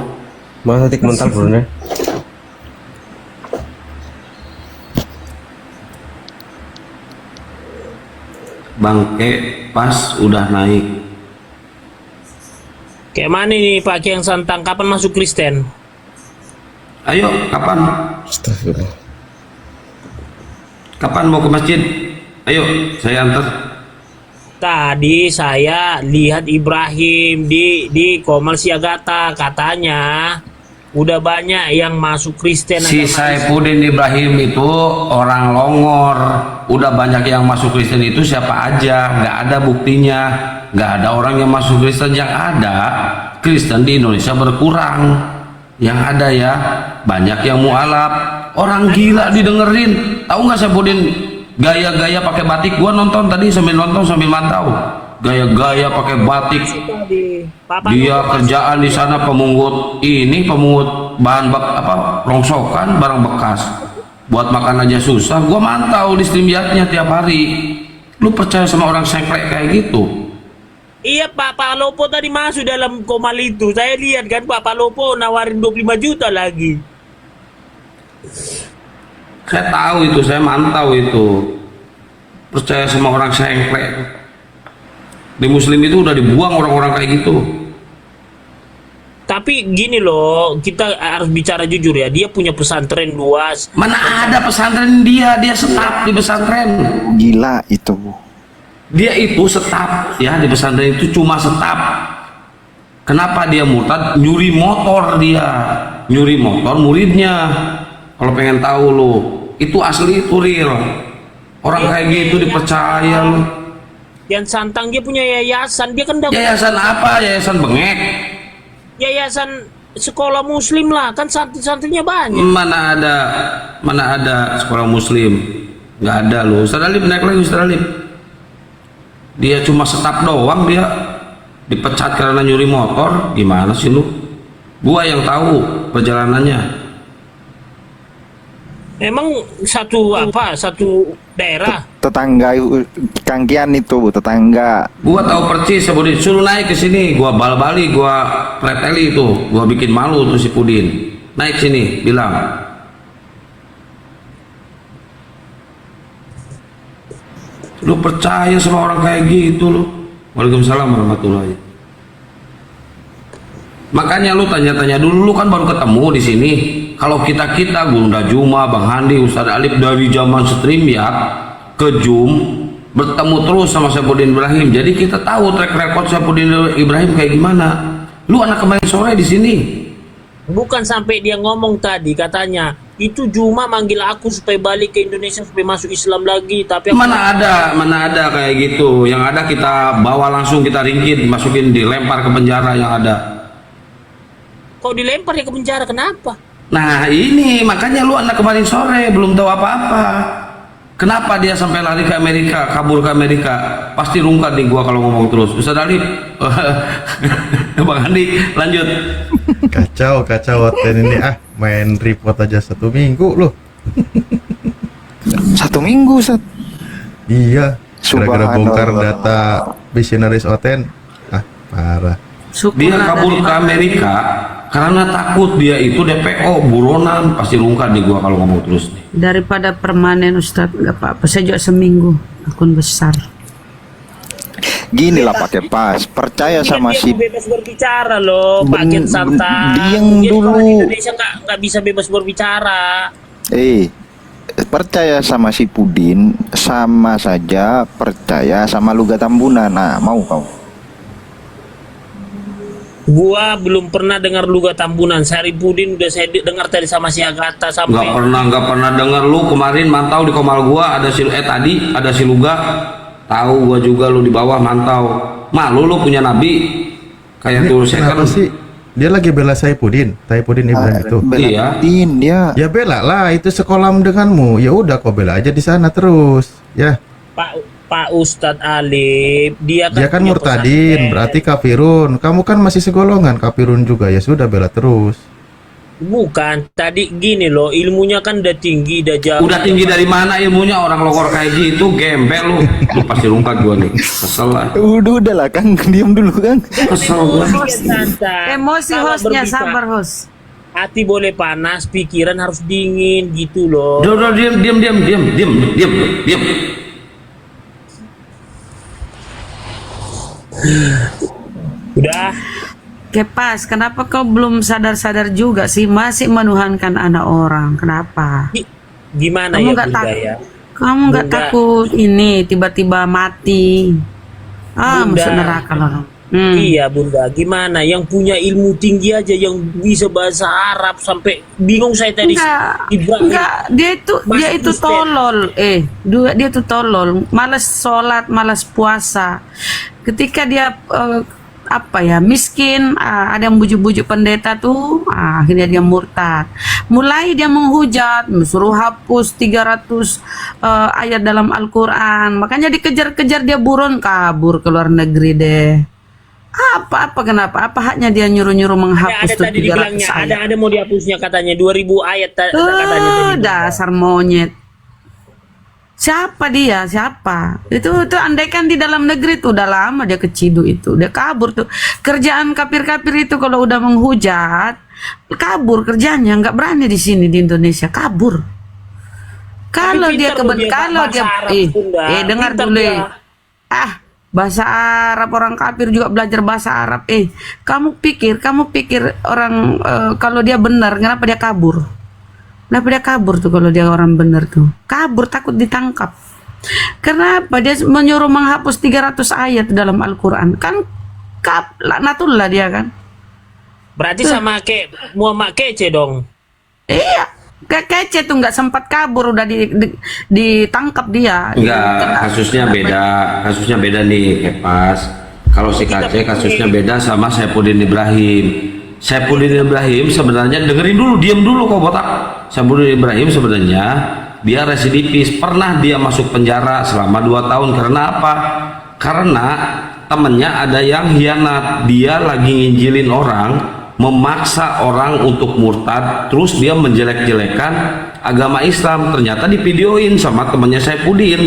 Masa tik mental bro. Bangke pas udah naik. Kayak mana nih Pak Kiai yang Santang, kapan masuk Kristen? Ayo, kapan? Astagfirullah. Kapan mau ke masjid? Ayo, saya antar. Tadi saya lihat Ibrahim di Komal Siagata, katanya udah banyak yang masuk Kristen. Si Saifuddin Ibrahim itu orang Longor. Udah banyak yang masuk Kristen itu siapa aja? Nggak ada buktinya. Nggak ada orang yang masuk Kristen. Yang ada Kristen di Indonesia berkurang. Yang ada ya banyak yang mualaf. Orang gila didengerin. Tahu nggak Saifuddin gaya-gaya pakai batik? Gua nonton tadi sambil mantau. Gaya-gaya pakai batik. Dia kerjaan di sana pemungut bahan rongsokan, barang bekas. Buat makan aja susah. Gua mantau di StreamYard-nya tiap hari. Lu percaya sama orang sengklek kayak gitu? Iya Pak Lopo tadi masuk dalam Komal itu. Saya lihat kan Pak Lopo nawarin 25 juta lagi. Saya tahu itu, saya mantau itu. Percaya sama orang sengklek. Di Muslim itu udah dibuang orang-orang kayak gitu. Tapi gini loh, kita harus bicara jujur ya. Dia punya pesantren luas. Mana ada pesantren dia staf di pesantren. Gila itu. Dia itu staf ya di pesantren itu, cuma staf. Kenapa dia murtad? Nyuri motor muridnya. Kalau pengen tahu lo, itu asli, itu real. Orang kayak gitu dipercaya lo. Yang Santang dia punya yayasan, dia kan yayasan apa? Yayasan bengek? Yayasan sekolah Muslim lah, kan santrinya banyak. Mana ada sekolah Muslim? Nggak ada loh. Ustaz Alif naik lagi, Ustaz Alif. Dia cuma staf doang, dia dipecat karena nyuri motor. Gimana sih lu? Gua yang tahu perjalanannya. Emang satu daerah? Tetangga Kangkian itu, tetangga. Gua tahu persis si Pudin, suruh naik ke sini, gua bal-bali, gua preteli itu, gua bikin malu tuh si Pudin. Naik sini, bilang. Lu percaya sama orang kayak gitu lu? Waalaikumsalam warahmatullahi. Makanya lu tanya-tanya dulu, lu kan baru ketemu di sini. Kalau kita Gurunda Juma, Bang Handi, Ustadz Alif dari zaman StreamYard ke Zoom bertemu terus sama Saifuddin Ibrahim. Jadi kita tahu track record Saifuddin Ibrahim kayak gimana. Lu anak kemarin sore di sini. Bukan sampai dia ngomong tadi katanya itu Juma manggil aku supaya balik ke Indonesia supaya masuk Islam lagi, tapi mana ada kayak gitu. Yang ada kita bawa langsung, kita ringkit, masukin, dilempar ke penjara yang ada. Kok dilempar ya ke penjara, kenapa? Nah ini makanya lu anak kemarin sore belum tahu apa-apa. Kenapa dia sampai lari ke Amerika, kabur ke Amerika? Pasti rungkat nih gua kalau ngomong terus. Ustaz Alif, Bang Andi, lanjut. Kacau Oten ini main report aja 1 minggu loh. 1 minggu Ustaz. Iya, gara-gara bongkar data visionaris Oten. Parah. Dia kabur ke Amerika Karena takut dia itu DPO, buronan, pasti rungkat nih gua kalau ngomong terus nih. Daripada permanen Ustadz, nggak apa-apa. Saya juga seminggu akun besar. Gini lah pakai pas, percaya sama Dia si bebas berbicara loh, Pak Ken Santa. Diam dulu. Orang Indonesia nggak bisa bebas berbicara. Percaya sama si Pudin sama saja percaya sama Luga Tambunan. Nah, mau kau? Gua belum pernah dengar Luga Tambunan. Saripudin udah saya dengar tadi sama si Agatha sampai. Nggak pernah dengar. Lu kemarin mantau di komal gua ada si tadi ada si Luga. Tahu gua juga lu di bawah mantau. Malu lu punya nabi kayak tuh saya kan. Sih? Dia lagi bela Saipudin Ibrahim itu. Iya. Dia. Ya bela lah, itu sekolah denganmu. Ya udah kau bela aja di sana terus. Ya. Pak Ustadz Alif, dia kan punya murtadin, pesantren. berarti kafirun. Kamu kan masih segolongan kafirun juga. Ya sudah bela terus. Bukan, tadi gini loh, ilmunya kan udah tinggi, udah jauh. Udah tinggi dari mana ilmunya orang lokor kayak gitu, gembel lu. Lu pasti rungkat gua nih. Kesel lah. Udah lah Kang, diam dulu Kang. Kesel gua. Emosi hostnya, sabar host. Hati boleh panas, pikiran harus dingin gitu loh. Udah diam. Udah. Kepas, kenapa kau belum sadar-sadar juga sih masih menuhankan anak orang? Kenapa? Gimana Kamu ya nggak Bunda ya? Kamu nggak Bunda. takut ini tiba-tiba mati? Bunda. Masuk neraka loh. Iya Bunda, gimana? Yang punya ilmu tinggi aja, yang bisa bahasa Arab sampai bingung saya tadi. Enggak, dia itu tolol. Dia itu tolol. Malas sholat, malas puasa. Ketika dia miskin, ada yang bujuk-bujuk pendeta tuh, akhirnya dia murtad. Mulai dia menghujat, suruh hapus 300 ayat dalam Al-Quran. Makanya dikejar-kejar, dia buron kabur ke luar negeri deh. Kenapa? Apa haknya dia nyuruh-nyuruh menghapus Ada tuh tadi 300 dibilangnya, ayat? ada mau dihapusnya katanya 2000 ayat katanya tadi. Dasar monyet. Siapa dia? Siapa? Itu andaikan di dalam negeri tuh udah lama dia keciduk itu, dia kabur tuh. Kerjaan kafir-kafir itu kalau udah menghujat, kabur kerjanya, nggak berani di sini di Indonesia, kabur. Kalau dia dengar dulu. Bahasa Arab, orang kafir juga belajar bahasa Arab. Kamu pikir orang kalau dia benar, kenapa dia kabur? Kenapa dia kabur tuh kalau dia orang benar tuh? Kabur takut ditangkap. Kenapa dia menyuruh menghapus 300 ayat dalam Al-Quran? Kan laknatullah dia kan. Berarti sama Muhammad kece dong. Iya, kece tuh nggak sempat kabur, udah ditangkap dia. Enggak, kasusnya beda nih, Kepas. Kalau si Kace kasusnya beda sama Saipudin Ibrahim. Saipudin Ibrahim sebenarnya dengerin dulu, diam dulu kok botak. Saipudin Ibrahim sebenarnya dia residivis, pernah dia masuk penjara selama 2 tahun. Karena apa? Karena temennya ada yang hianat, dia lagi nginjilin orang, memaksa orang untuk murtad, terus dia menjelek-jelekan agama Islam. Ternyata divideoin sama temannya Saipudin,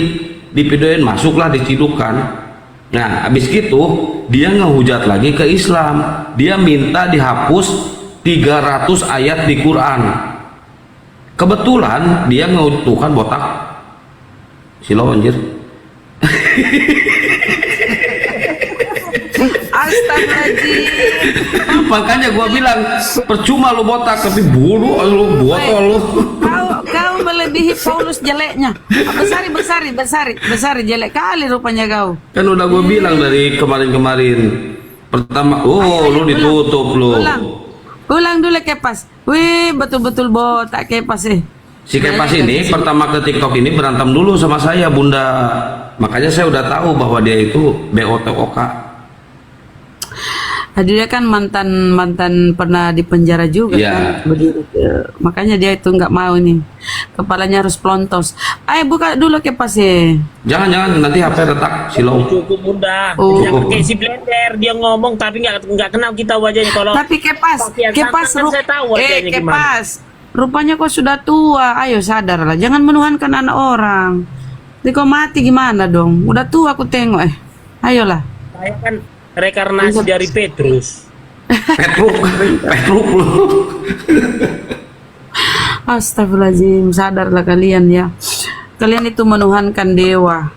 divideoin, masuklah, dicidukkan. Nah, habis gitu dia ngehujat lagi ke Islam, dia minta dihapus 300 ayat di Quran. Kebetulan dia ngeutuhkan botak silo anjir. Astagfirullahaladzim. Makanya gua bilang percuma lu botak, tapi bulu lu botol lu. Kau melebihi Paulus jeleknya. Besari jelek kali rupanya kau. Kan udah gua bilang dari kemarin-kemarin. Pertama, lu ditutup lu. Ulang dulu Kepas. Wih, betul-betul botak Kepas Si Kepas ini pertama ke TikTok ini berantem dulu sama saya, Bunda. Makanya saya udah tahu bahwa dia itu BOTOK. Dia kan mantan pernah di penjara juga kan. Makanya dia itu nggak mau nih. Kepalanya harus pelontos. Ayo buka dulu Kepas Jangan nanti HP retak Silo. Cukup Bunda. Jangan kayak si Blender, dia ngomong tapi nggak kenal kita wajahnya. Kalau tapi Kepas saya tahu wajahnya gimana. Rupanya kau sudah tua. Ayo sadarlah, jangan menuhankan anak orang. Jadi kau mati gimana dong? Udah tua aku tengok Ayolah. Saya kan rekarnasi dari Petrus. Petruk lu. Astagfirullahaladzim, sadarlah kalian ya. Kalian itu menuhankan dewa.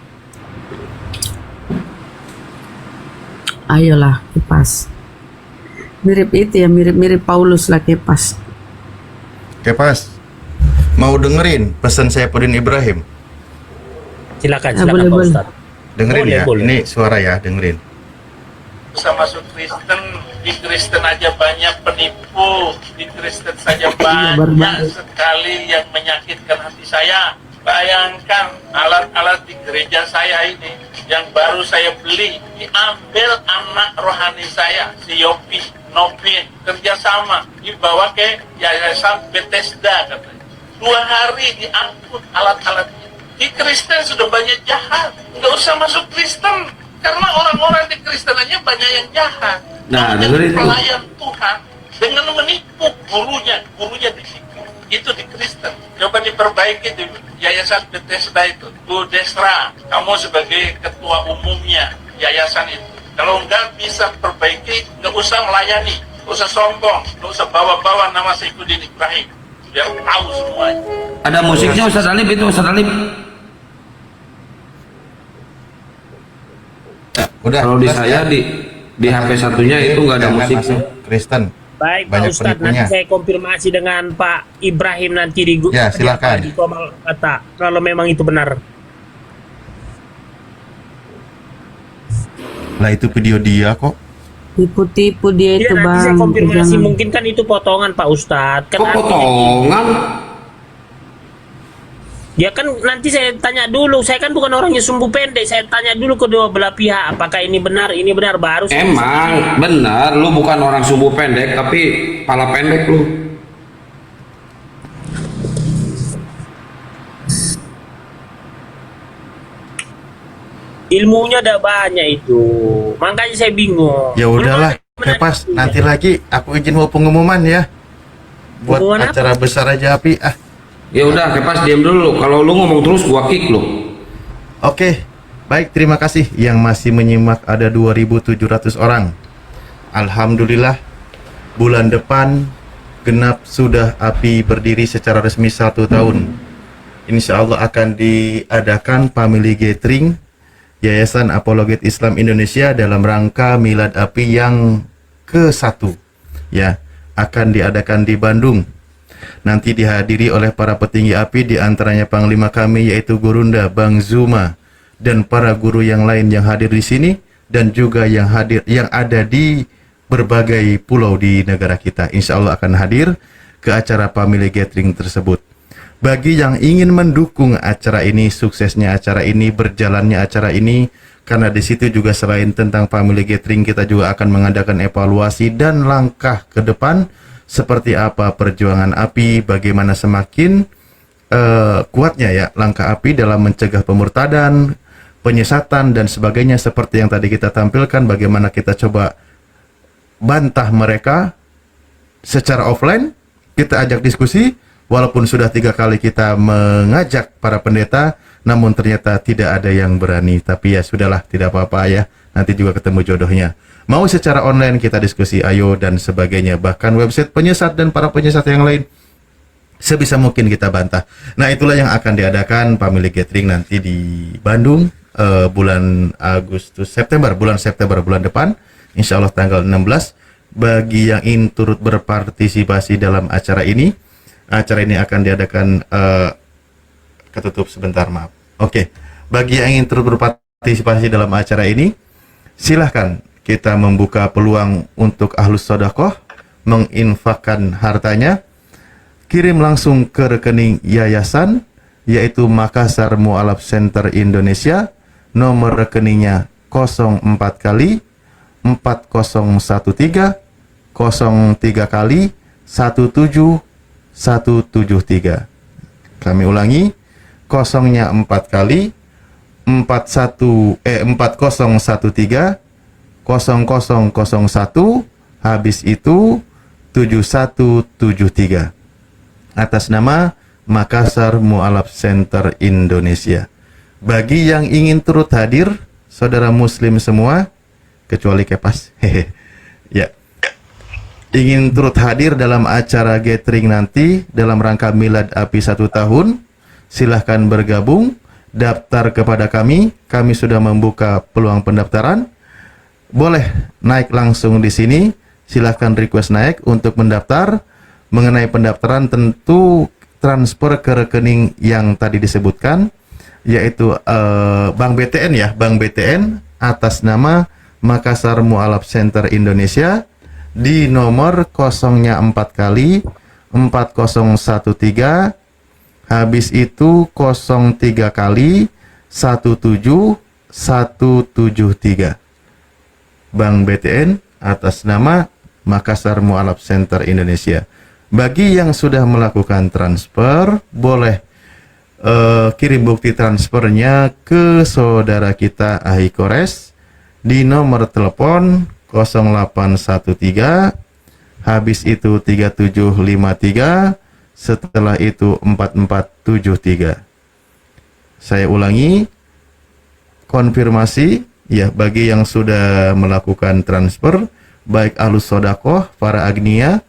Ayolah, Kepas. Mirip itu ya, mirip Paulus lah Kepas. Kepas, mau dengerin pesan Saifuddin Ibrahim? Silakan boleh, Pak boleh. Ustadz. Dengerin Boleh, ya, boleh. ini suara ya, dengerin. Bisa masuk Kristen, di Kristen aja banyak penipu, di Kristen saja banyak sekali yang menyakitkan hati saya. Bayangkan alat-alat di gereja saya ini yang baru saya beli diambil anak rohani saya, si Yopi, Novin, kerjasama dibawa ke Yayasan Bethesda katanya. 2 hari diangkut alat-alatnya. Di Kristen sudah banyak jahat, nggak usah masuk Kristen karena orang-orang di Kristen aja banyak yang jahat. Nah, Menjadi dengerin tuh. pelayan Tuhan dengan menipu gurunya di situ. Itu di Kristen. Coba diperbaiki di Yayasan Bethesda itu. Bu Desra, kamu sebagai ketua umumnya yayasan itu. Kalau nggak bisa perbaiki, nggak usah melayani, nggak usah sombong, nggak usah bawa-bawa nama Saifuddin Ibrahim. Biar tahu semuanya. Ada musiknya Ustaz Alif itu, Ustaz Alif. Udah. Kalau di Ustaz, saya ya. di HP satunya itu nggak ada Jangan musik. masuk Kristen. Baik Pak Banyak Ustadz, penipunya. nanti saya konfirmasi dengan Pak Ibrahim nanti di Ya, silakan. di Komal Kata kalau memang itu benar. Lah itu video dia kok. Tipu-tipu dia Iya, itu nanti saya bang. konfirmasi, Jangan. mungkin kan itu potongan Pak Ustadz. Kan Kok potongan? Ya kan nanti saya tanya dulu, saya kan bukan orangnya sumbu pendek, saya tanya dulu kedua belah pihak apakah ini benar baru saya bisa Emang pilih. benar, lu bukan orang sumbu pendek tapi pala pendek lu. Ilmunya ada banyak itu, makanya saya bingung. Ya udahlah, Kepas, nanti lagi aku izin mau pengumuman ya. Buat Pengumuman apa? acara besar aja api. Ya udah, Kepas diam dulu. Kalau lu ngomong terus gua kick lu. Oke, baik, terima kasih yang masih menyimak, ada 2.700 orang. Alhamdulillah, bulan depan genap sudah api berdiri secara resmi 1 tahun. Insya Allah akan diadakan family gathering Yayasan Apologet Islam Indonesia dalam rangka Milad Api yang ke-1. Ya, akan diadakan di Bandung. Nanti dihadiri oleh para petinggi API, di antaranya Panglima kami yaitu Gurunda Bang Zuma, dan para guru yang lain yang hadir di sini, dan juga yang ada di berbagai pulau di negara kita. Insya Allah akan hadir ke acara family gathering tersebut. Bagi yang ingin mendukung acara ini, suksesnya acara ini, berjalannya acara ini, karena di situ juga selain tentang family gathering, kita juga akan mengadakan evaluasi dan langkah ke depan seperti apa perjuangan API, bagaimana semakin kuatnya ya langkah API dalam mencegah pemurtadan, penyesatan dan sebagainya, seperti yang tadi kita tampilkan, bagaimana kita coba bantah mereka secara offline, kita ajak diskusi. Walaupun sudah 3 kali kita mengajak para pendeta, namun ternyata tidak ada yang berani. Tapi ya sudahlah, tidak apa-apa ya. Nanti juga ketemu jodohnya. Mau secara online kita diskusi, ayo, dan sebagainya. Bahkan website penyesat dan para penyesat yang lain, sebisa mungkin kita bantah. Nah, itulah yang akan diadakan family gathering nanti di Bandung bulan September bulan depan. Insya Allah tanggal 16. Bagi yang ingin turut berpartisipasi dalam acara ini akan diadakan ketutup sebentar, maaf. Oke. Bagi yang ingin turut berpartisipasi dalam acara ini, silahkan kita membuka peluang untuk ahlus sodakoh menginfakkan hartanya, kirim langsung ke rekening yayasan yaitu Makassar Mu'alaf Center Indonesia, nomor rekeningnya 04 kali 4013 03 kali 17173. Kami ulangi, kosongnya 4 kali 4013 0001, habis itu 7173, atas nama Makassar Mu'alaf Center Indonesia. Bagi yang ingin turut hadir, saudara muslim semua kecuali Kepas, ya, ingin turut hadir dalam acara gathering nanti dalam rangka Milad API 1 tahun, silahkan bergabung, daftar kepada kami sudah membuka peluang pendaftaran. Boleh naik langsung di sini, silahkan request naik untuk mendaftar. Mengenai pendaftaran tentu transfer ke rekening yang tadi disebutkan, yaitu Bank BTN ya, Bank BTN atas nama Makassar Mu'alaf Center Indonesia di nomor 04 kali 4013, habis itu 03 kali 17173. Bank BTN atas nama Makassar Mu'alaf Center Indonesia. Bagi yang sudah melakukan transfer, boleh kirim bukti transfernya ke saudara kita Ahi Kores di nomor telepon 0813, habis itu 3753, setelah itu 4473. Saya ulangi, konfirmasi ya bagi yang sudah melakukan transfer, baik Ahlus Sodakoh, para agnia,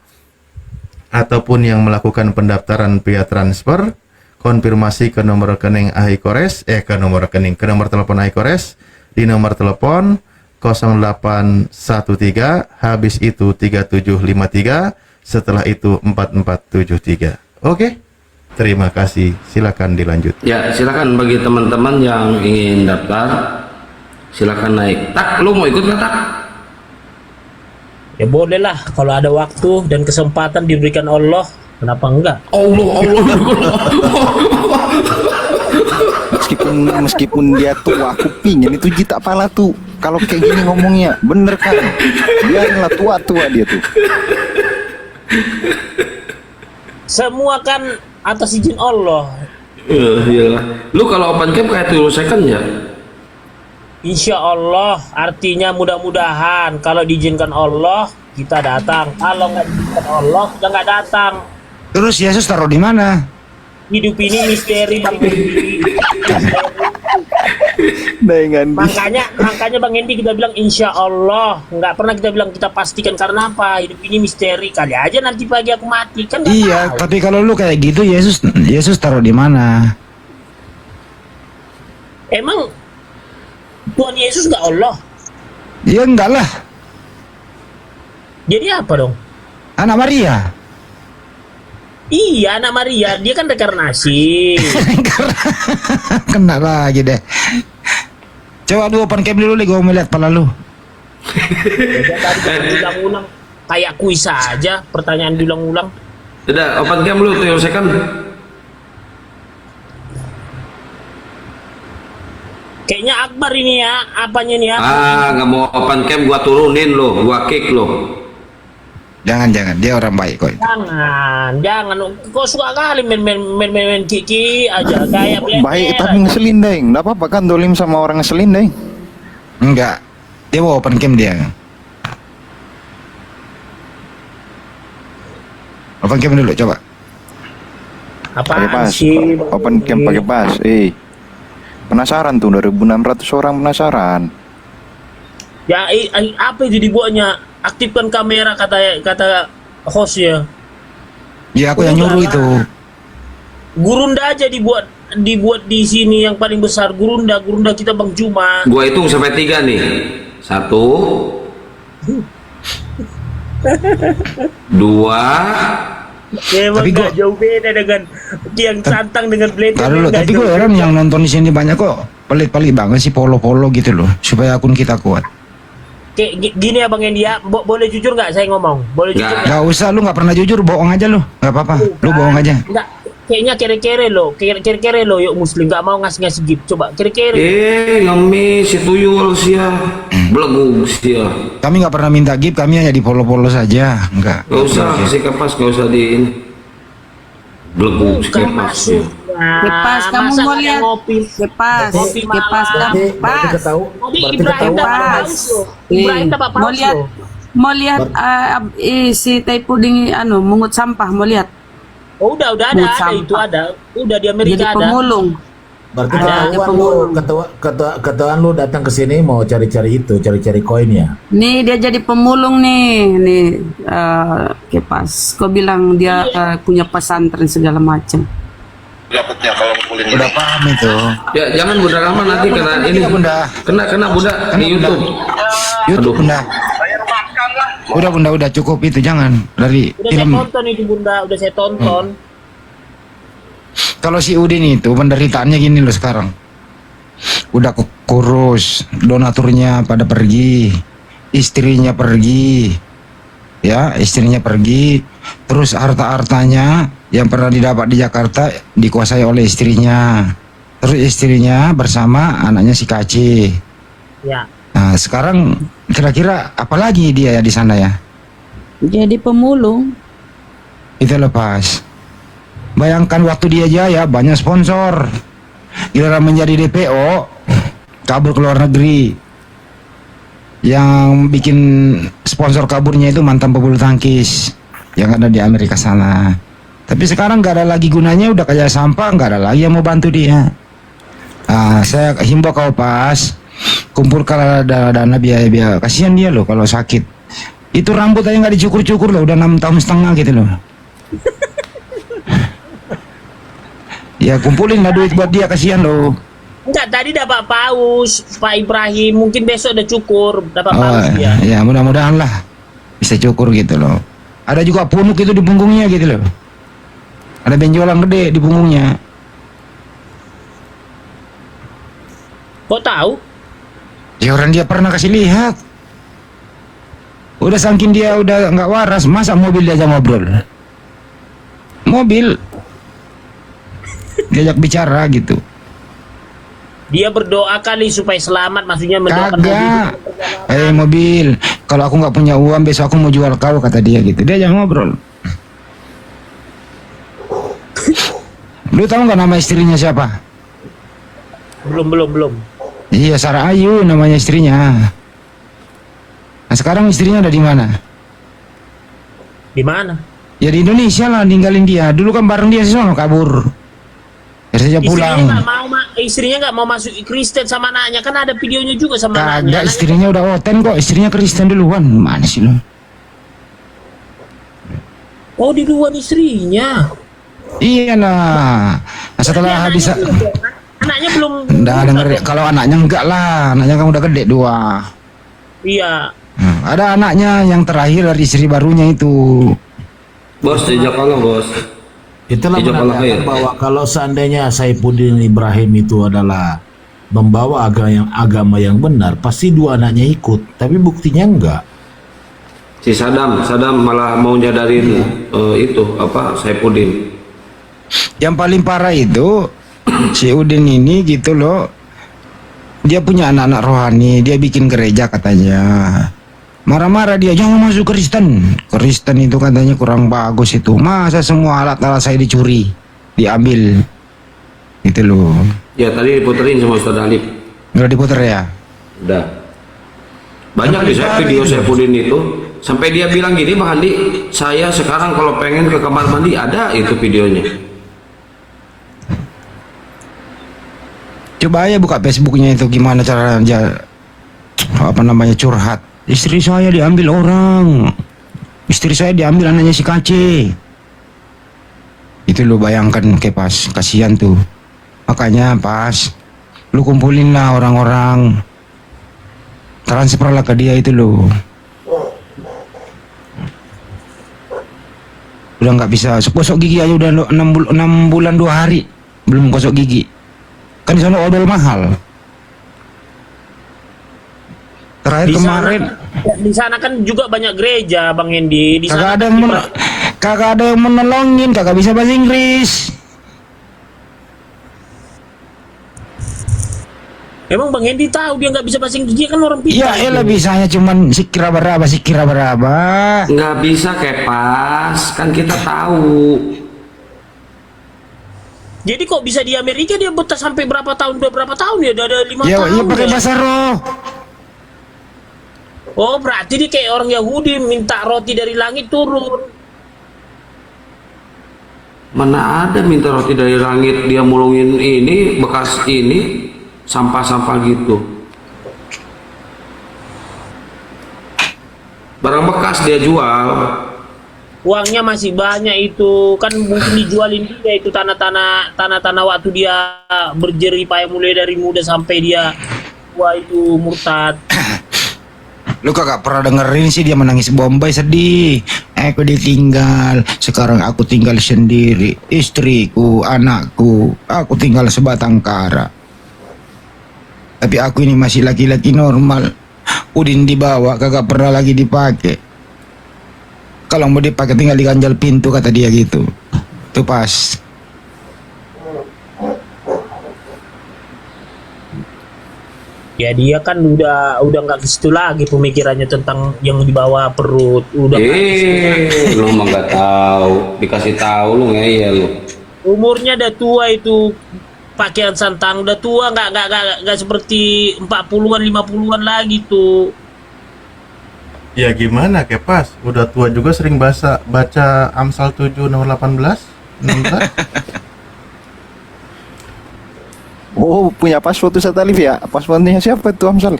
ataupun yang melakukan pendaftaran via transfer, konfirmasi ke nomor rekening Ahi Kores, ke nomor telepon Ahi Kores di nomor telepon 0813, habis itu 3753, setelah itu 4473. Oke, terima kasih. Silakan dilanjut. Ya, silakan bagi teman-teman yang ingin daftar, silakan naik. Tak, lu mau ikut nggak, Tak? Ya boleh lah, kalau ada waktu dan kesempatan diberikan Allah, kenapa enggak? Allah. Meskipun dia tua kupingnya itu jita pala tuh. Kalau kayak gini ngomongnya, bener kan? Biarlah tua dia tuh. Semua kan atas izin Allah. Iya. Lu kalau open camp kayak Tuyul Second ya? Insya Allah, artinya mudah-mudahan kalau diizinkan Allah kita datang. Kalau nggak diizinkan Allah kita nggak datang. Terus Yesus taruh di mana? Hidup ini misteri Bang Hendi. Makanya Bang Hendi kita bilang insya Allah, nggak pernah kita bilang kita pastikan, karena apa? Hidup ini misteri, kali aja nanti pagi aku mati kan? Iya, tahu. Tapi kalau lu kayak gitu Yesus taruh di mana? Emang Tuhan Yesus nggak Allah? Ya enggak lah. Jadi apa dong? Anak Maria. Iya, anak Maria, dia kan rekarnasi. Kena lagi deh. Coba lu open cam dulu nih, gue mau lihat pala lu. Tadi diulang-ulang kayak kuis saja, pertanyaan diulang-ulang. Udah, open cam lu Tuyul Second. Kayaknya Akbar ini ya, apanya nih ya? Nggak mau open cam, gua turunin lo, gua kick lo. Jangan, dia orang baik kok. Jangan. Kok suka kali main kiki aja kayak baik tapi ngeselin deng. Nggak apa-apa kan dolim sama orang ngeselin deng? Enggak. Dia mau open cam dia. Open cam dulu coba. Apaan sih? Open cam pakai pas. Penasaran tuh 2.600 orang penasaran. Ya, apa itu dibuatnya? Aktifkan kamera kata hostnya. Ya aku yang nyuruh itu. Gurunda aja dibuat di sini yang paling besar. Gurunda kita Bang Juma. Gua hitung sampai 3 nih. 1 2. Emang gak jauh beda dengan yang santang dengan blade. Tapi gue heran yang nonton di sini banyak kok. Pelit-pelit banget sih polo-polo gitu loh, supaya akun kita kuat. Kayak gini ya Bang Hendi ya, boleh jujur nggak saya ngomong? Boleh jujur nggak? Usah, lu nggak pernah jujur, bohong aja lu, nggak apa-apa, lu bohong aja. Nggak, kayaknya kere-kere lo, yuk muslim nggak mau ngasih gift, coba kere-kere. Ngemis si Tuyul sia, belagu sia. Kami nggak pernah minta gift, kami hanya di polo-polo saja, nggak. Nggak usah, kasih kapas, nggak usah di ini. Belagu si kapas sia. Kepas, kamu mau lihat kepas mau lihat si Taipuding mungut sampah, mau lihat? Oh, udah ada itu ada, udah di Amerika jadi ada. pemulung. Berarti Ada ketuaan lu datang ke sini mau cari-cari itu, cari-cari koin ya. Nih dia jadi pemulung nih Kepas. Kau bilang dia punya pesantren segala macam. Dapatnya kalau ngumpulin Udah paham itu. Ya jangan Bunda Rahma nanti kena ini. Bunda. Kena Bunda di YouTube. YouTube Bunda. Udah cukup itu, jangan dari Udah saya film. tonton itu Bunda, udah saya tonton. Kalau si Udin itu penderitaannya gini loh sekarang. Udah kurus, donaturnya pada pergi, istrinya pergi, ya istrinya pergi, terus harta-hartanya yang pernah didapat di Jakarta dikuasai oleh istrinya, terus istrinya bersama anaknya si Kaci. Ya. Nah sekarang kira-kira apa lagi dia ya di sana ya? Jadi pemulung. Itu lepas. Bayangkan waktu dia jaya banyak sponsor. Giliran menjadi DPO kabur ke luar negeri. Yang bikin sponsor kaburnya itu mantan pebulu tangkis yang ada di Amerika sana. Tapi sekarang nggak ada lagi gunanya, udah kayak sampah, nggak ada lagi yang mau bantu dia. Saya himbau kau Pas, kumpulkan dana biaya, kasihan dia loh kalau sakit. Itu rambut aja nggak dicukur-cukur loh, udah 6 tahun setengah gitu loh. Ya kumpulin lah duit buat dia, kasihan loh. Enggak, tadi dapat paus Pak Ibrahim, mungkin besok udah cukur dapat paus dia. Ya mudah-mudahan lah bisa cukur gitu loh. Ada juga punuk itu di punggungnya gitu loh. Ada benjolan gede di punggungnya. Kok tahu? Ya orang dia pernah kasih lihat. Udah saking dia udah nggak waras, masa mobil diajak ngobrol? Mobil diajak bicara gitu. Dia berdoa kali supaya selamat, maksudnya mendoakan Kagak. Mobil, kalau aku nggak punya uang besok aku mau jual kau, kata dia gitu. Dia jangan ngobrol. Lu tahu nggak nama istrinya siapa? Belum. Iya, Sarah Ayu namanya istrinya. Nah sekarang istrinya ada di mana? Di mana? Ya di Indonesia lah, ninggalin dia. Dulu kan bareng dia sih kabur. Biar saja pulang. Istrinya nggak mau masuk Kristen sama anaknya, kan ada videonya juga sama anaknya. Kagak, istrinya udah oten kok. Istrinya Kristen duluan. Mana sih lo? Oh, di luar istrinya. Iya lah. Nah, setelah habis Anaknya belum. Nggak denger. Kalau anaknya enggak lah. Anaknya kan udah gede 2. Iya. Nah, ada anaknya yang terakhir dari istri barunya itu. Bos, jejak Allah bos. Itulah menandakan bahwa kalau seandainya Saifuddin Ibrahim itu adalah membawa agama yang benar, pasti 2 anaknya ikut. Tapi buktinya enggak. Si Saddam malah mau nyadarin itu apa Saifuddin. Yang paling parah itu si Udin ini gitu loh. Dia punya anak-anak rohani, dia bikin gereja katanya. Marah-marah dia, jangan masuk Kristen. Kristen itu katanya kurang bagus itu. Masa semua alat-alat saya dicuri, diambil. Gitu loh. Ya tadi diputerin sama Ustaz Alif. Udah diputer ya? Udah. Banyak di video Saifuddin itu. Sampai dia bilang gini, Bang Andi, saya sekarang kalau pengen ke kamar mandi ada itu videonya. Coba aja buka Facebooknya itu gimana cara curhat. Istri saya diambil orang. Istri saya diambil anaknya si Kace. Itu lo bayangkan Kepas, kasihan tuh. Makanya Pas, lu kumpulin lah orang-orang. Transfer lah ke dia itu lo. Udah nggak bisa, gosok gigi aja udah 6 bulan 2 hari belum gosok gigi. Kan di sana odol mahal. Terakhir kemarin di sana kan juga banyak gereja Bang Hendi. Di sana kagak ada yang menolongin, kagak bisa bahasa Inggris. Emang Bang Hendi tahu dia nggak bisa bahasa Inggris, dia kan orang pintar. Ya elah bisanya cuman sikira beraba. Nggak bisa Kepas, kan kita tahu. Jadi kok bisa di Amerika dia betah sampai berapa tahun ya? Udah ada 5 Ya, tahun. iya pakai bahasa roh. Oh, berarti dia kayak orang Yahudi minta roti dari langit turun. Mana ada minta roti dari langit, dia mulungin ini bekas ini sampah-sampah gitu. Barang bekas dia jual. Uangnya masih banyak itu, kan mungkin dijualin juga itu tanah-tanah waktu dia berjerih payah mulai dari muda sampai dia tua itu murtad. Lu kagak pernah dengerin sih dia menangis Bombay sedih. Aku ditinggal, sekarang aku tinggal sendiri. Istriku, anakku, aku tinggal sebatang kara. Tapi aku ini masih laki-laki normal. Udin dibawa, kagak pernah lagi dipakai. Kalau mau dipakai tinggal diganjal pintu, kata dia gitu. Tuh pas. Ya dia kan udah nggak ke situ lagi pemikirannya tentang yang di bawah perut. Udah Lu mah nggak tahu, dikasih tahu lu ngeyel lu. umurnya udah tua itu, pakaian santang udah tua, nggak seperti 40-an 50-an lagi tuh. Ya gimana Kepas? Udah tua juga sering baca Amsal 7 nomor 18? 16? Oh, punya password tuh Satalif ya? Passwordnya siapa itu Amsal?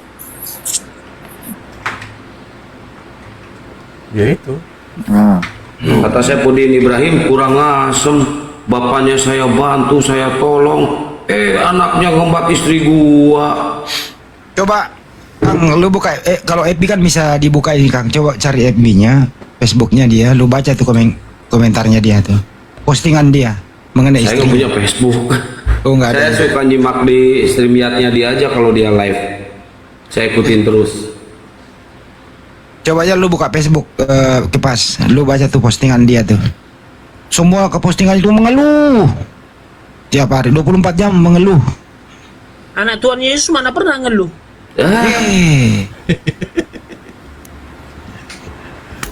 Ya itu. Nah. Kata Saipudin Ibrahim kurang asem. Bapaknya saya bantu, saya tolong. Anaknya ngembat istri gua. Coba Kang, lu buka kalau FB kan bisa dibuka ini Kang. Coba cari FB-nya, Facebook-nya dia, lu baca tuh komentarnya dia tuh. Postingan dia mengenai Saya istri. nggak punya Facebook. Oh, nggak Saya ada. suka nyimak di streamyardnya dia aja kalau dia live. Saya ikutin terus. Coba aja lu buka Facebook Kepas, lu baca tuh postingan dia tuh. Semua ke postingan itu mengeluh. Tiap hari 24 jam mengeluh. Anak Tuhan Yesus mana pernah ngeluh?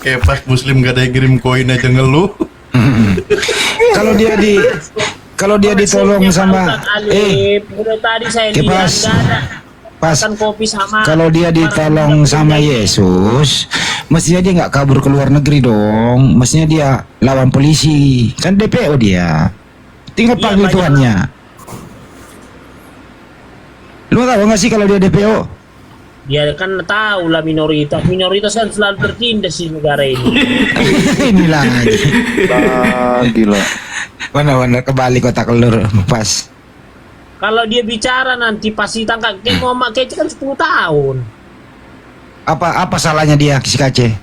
Kepas Muslim gak ada yang kirim koin aja ngeluh. Kalau dia ditolong sama udah tadi saya Kepas. Pas kopi sama kalau dia ditolong sama Yesus, mestinya dia nggak kabur ke luar negeri dong. Mestinya dia lawan polisi. Kan DPO dia. Tinggal panggil Tuhannya. Lu tahu nggak sih kalau dia DPO? Dia kan tahu lah minoritas kan selalu tertindas di negara ini. Ini lagi. Gila. Mana kebalik kotak telur pas. Kalau dia bicara nanti pasti tangkap. Kayak Muhammad Kece kan 10 tahun. Apa salahnya dia si Kace?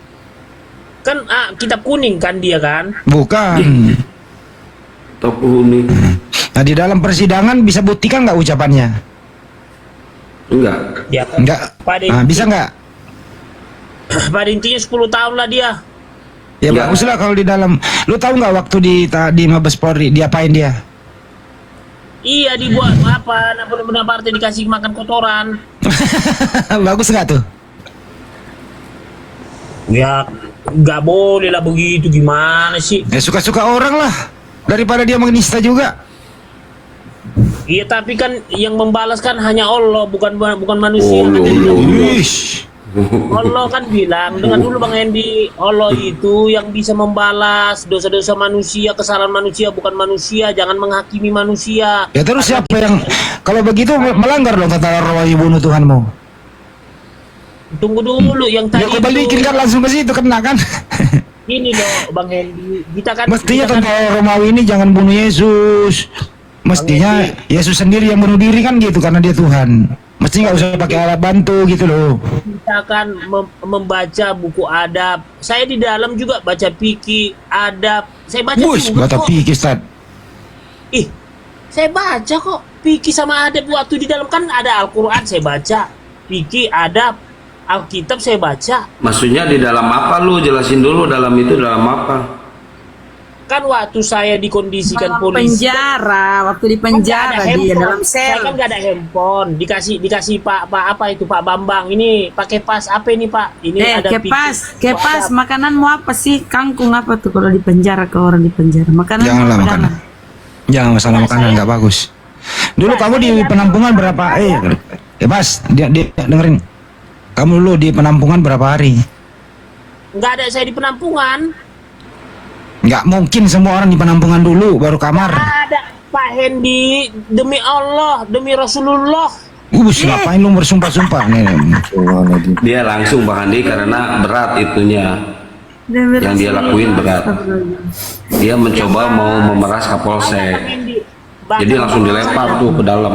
Kan kitab kuning kan dia kan? Bukan. Kitab kuning. Nah di dalam persidangan bisa buktikan nggak ucapannya? Enggak. Ya, kan? Enggak. Nah, bisa nggak? Pada intinya 10 tahun lah dia. Ya bagus lah kalau di dalam. Lu tahu nggak waktu di Mabes Polri diapain dia? Iya dibuat apa? Benar-benar partai dikasih makan kotoran. Bagus nggak tuh? Ya nggak boleh lah begitu, gimana sih? Ya suka-suka orang lah. Daripada dia menista juga. Iya tapi kan yang membalas kan hanya Allah, bukan manusia. Allah kan bilang, dengar dulu Bang Hendy, Allah itu yang bisa membalas dosa-dosa manusia, kesalahan manusia, bukan manusia. Jangan menghakimi manusia. Ya terus siapa yang kalau begitu melanggar dong tata roh bunuh Tuhanmu? Tunggu dulu yang tadi. Ya kau balikin kan langsung ke situ kena kan? Ini loh Bang Hendy, kita kan mestinya tentara Romawi ini jangan bunuh Yesus. Mestinya Yesus sendiri yang bunuh diri kan gitu karena dia Tuhan. Mesti nggak usah pakai alat bantu gitu loh. Kita akan membaca buku adab. Saya di dalam juga baca fikih adab. Saya baca juga baca fikih, Ustaz. Saya baca kok fikih sama adab waktu di dalam kan ada Al-Qur'an saya baca. Fikih, adab, Alkitab saya baca. Maksudnya di dalam apa lu? Jelasin dulu dalam itu dalam apa? Kan waktu saya dikondisikan polisi waktu di penjara kan dia dalam sel. Saya kan gak ada handphone, dikasih Pak apa itu Pak Bambang, ini pakai pas apa ini Pak, ini ada kepas makananmu apa sih? Kangkung apa tuh kalau di penjara, ke orang di penjara makanan? Janganlah makanan. Jangan masalah makanan nggak bagus. Dulu kamu di penampungan berapa? Mas, dia dengerin. Kamu dulu di penampungan berapa hari? Nggak ada saya di penampungan. Nggak mungkin semua orang di penampungan dulu baru kamar. Ada Pak Hendi, demi Allah, demi Rasulullah. Ngapain lu bersumpah-sumpah nih? Dia langsung Bang Andi karena berat itunya. Yang dia lakuin berat. Dia mencoba mau memeras Kapolsek. Jadi langsung dilempar tuh ke dalam.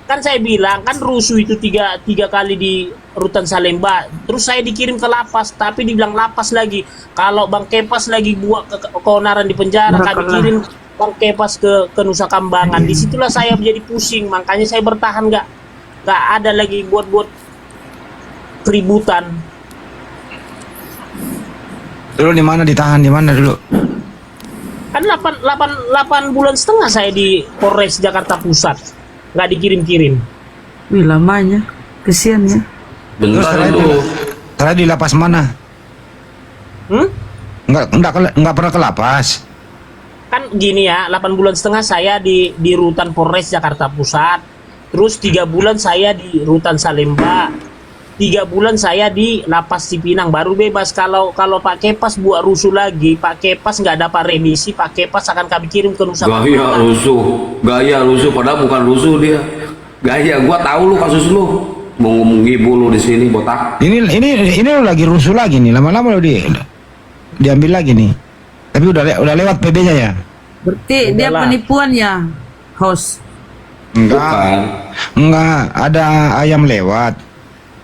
Kan saya bilang kan rusuh itu tiga kali di Rutan Salemba, terus saya dikirim ke lapas, tapi dibilang lapas lagi. Kalau Bang Kepas lagi buat keonaran di penjara, kami kirim Bang Kepas ke Nusa Kambangan. Disitulah saya menjadi pusing, makanya saya bertahan, nggak ada lagi buat keributan. Dulu di mana ditahan, di mana dulu? Kan 8 bulan setengah saya di Polres Jakarta Pusat. Nggak dikirim-kirim. Wih, lamanya. Kesian ya. Bentar dulu. Terakhir di lapas mana? Nggak pernah ke lapas. Kan gini ya, 8 bulan setengah saya di Rutan Polres Jakarta Pusat. Terus 3 bulan saya di Rutan Salemba. 3 bulan saya di Lapas Cipinang, baru bebas. Kalau Pak Kepas buat rusuh lagi, Pak Kepas nggak dapat remisi, Pak Kepas akan kami kirim ke Nusa Kambangan. Gaya rusuh, padahal bukan rusuh dia. Gaya, gua tahu lu kasus lu. Mau ngibu lu di sini botak. Ini lu lagi rusuh lagi nih, lama-lama lu diambil lagi nih. Tapi udah lewat PB-nya ya. Berarti dia penipuan ya, host. Enggak, ada ayam lewat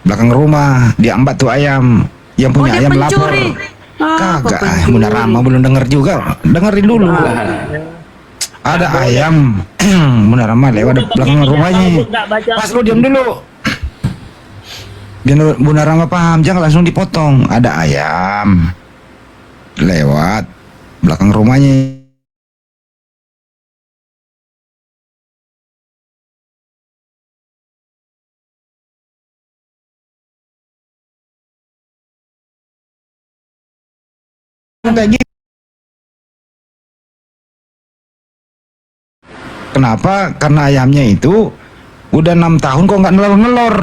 belakang rumah, diambat tuh ayam. Yang punya ayam lapor. Kagak, Bunda Rama belum denger juga. Dengerin dulu. Ada ayam Bunda Rama lewat belakang rumahnya. Pas lu diam dulu. Biar Bunda Rama paham, jangan langsung dipotong. Ada ayam lewat belakang rumahnya. Kayak gitu. Kenapa? Karena ayamnya itu udah 6 tahun kok nggak nelor-nelor.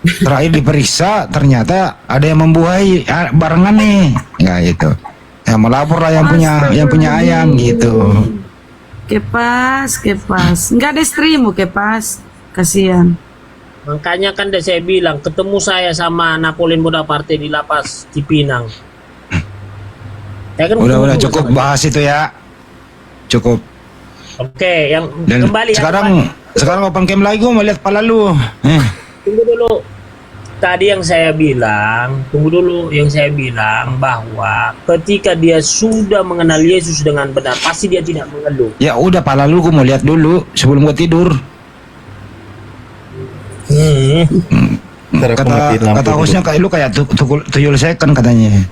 Terakhir diperiksa ternyata ada yang membuahi barengan nih. Ya itu. Ya melapor lah yang punya ayam gitu. Kepas. Nggak ada stream Kepas. Kasihan. Makanya kan saya bilang, ketemu saya sama Napoleon Bonaparte di Lapas Cipinang. Kan udah cukup bahas itu ya. Cukup. Oke, yang dan kembali sekarang open cam lagi gua melihat pala lu. Tunggu dulu. Tadi yang saya bilang, bahwa ketika dia sudah mengenal Yesus dengan benar, pasti dia tidak mengeluh. Ya udah, pala lu gua mau lihat dulu sebelum gua tidur. Kata hostnya kayak lu kayak tuyul second katanya.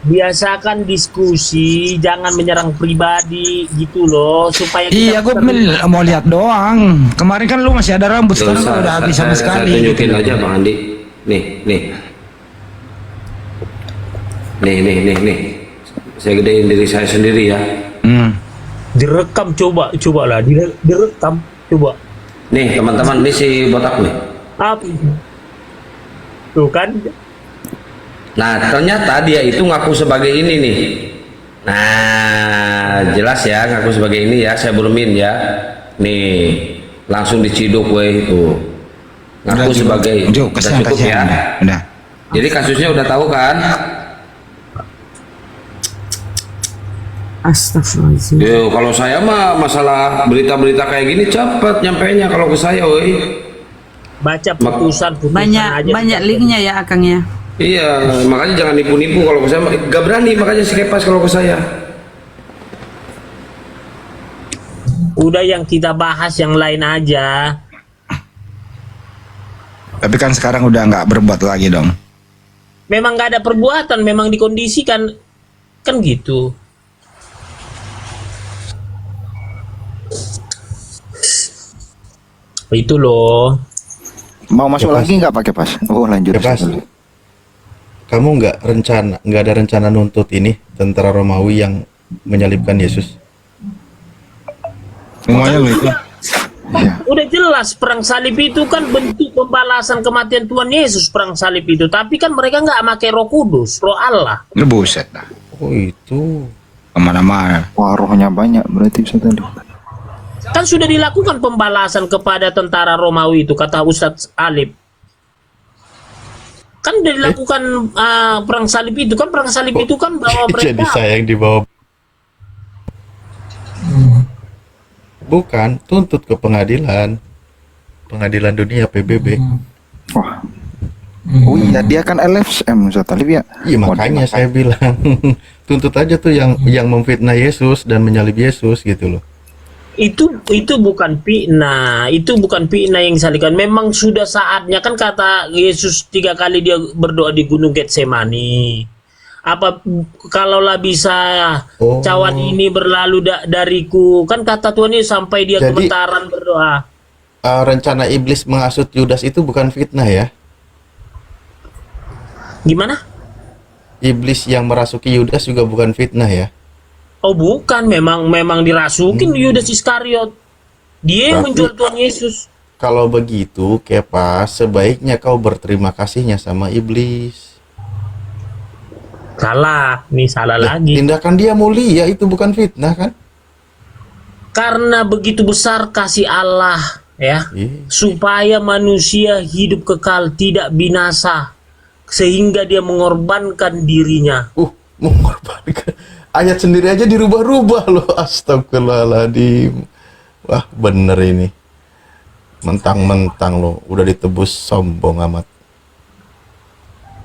Biasakan diskusi, jangan menyerang pribadi gitu loh, supaya iya, gue mau lihat doang. Kemarin kan lu masih ada rambut, sekarang udah habis sama sekali. Saya tunjukin aja Bang Andi. Nih. Saya gedein diri saya sendiri ya. Direkam coba lah, direkam coba. Nih teman-teman, ini si botak nih. Apa? Tuh kan. Nah ternyata dia itu ngaku sebagai ini nih. Nah jelas ya, ngaku sebagai ini ya. Saya burumin ya. Nih langsung diciduk weh itu. Ngaku sebagai. Udah cukup ya. Udah. Jadi kasusnya udah tahu kan? Astagfirullahaladzim. Yo, kalau saya mah masalah berita-berita kayak gini cepat nyampainya kalau ke saya, woi. Baca putusan banyak linknya ya Akang ya. Iya, makanya jangan nipu-nipu. Kalau ke saya gak berani, makanya si Kepas kalau ke saya. Udah, yang kita bahas yang lain aja. Tapi kan sekarang udah nggak berbuat lagi dong. Memang nggak ada perbuatan, memang dikondisikan kan gitu. Itu loh. Mau masuk lagi nggak pakai pas? Oh lanjut. Pas. Kamu nggak ada rencana nuntut ini tentara Romawi yang menyalibkan Yesus? Semuanya loh itu. Ya. Udah jelas perang salib itu kan bentuk pembalasan kematian Tuhan Yesus, perang salib itu. Tapi kan mereka nggak pakai Roh Kudus, Roh Allah. Buset dah. Oh itu. kemana-mana. Wah, rohnya banyak berarti Ustaz tadi. Kan sudah dilakukan pembalasan kepada tentara Romawi itu, kata Ustadz Alif. Kan udah dilakukan perang salib itu kan, bahwa mereka Jadi saya yang dibawa. Bukan, tuntut ke pengadilan dunia PBB. Wah. Oh iya, dia kan LSM Ustaz Talib ya. Iya, makanya saya bilang tuntut aja tuh yang memfitnah Yesus dan menyalib Yesus gitu loh. itu bukan fitnah, yang disalibkan. Memang sudah saatnya, kan kata Yesus 3 kali dia berdoa di Gunung Getsemani. Apa kalaulah bisa cawan ini berlalu dariku, kan kata Tuhan ini sampai dia gemetaran berdoa. Rencana iblis menghasut Yudas itu bukan fitnah ya? Gimana? Iblis yang merasuki Yudas juga bukan fitnah ya? Oh bukan, memang dirasukin Yudas Iskariot. Dia yang menjual Tuhan Yesus. Kalau begitu, Kepas, sebaiknya kau berterima kasihnya sama iblis. Salah lagi. Tindakan dia mulia, itu bukan fitnah kan? Karena begitu besar kasih Allah ya, supaya manusia hidup kekal tidak binasa, sehingga dia mengorbankan dirinya. Mengorbankan. Ayat sendiri aja dirubah-rubah loh, astagfirullahaladzim. Wah bener ini, mentang-mentang loh udah ditebus, sombong amat.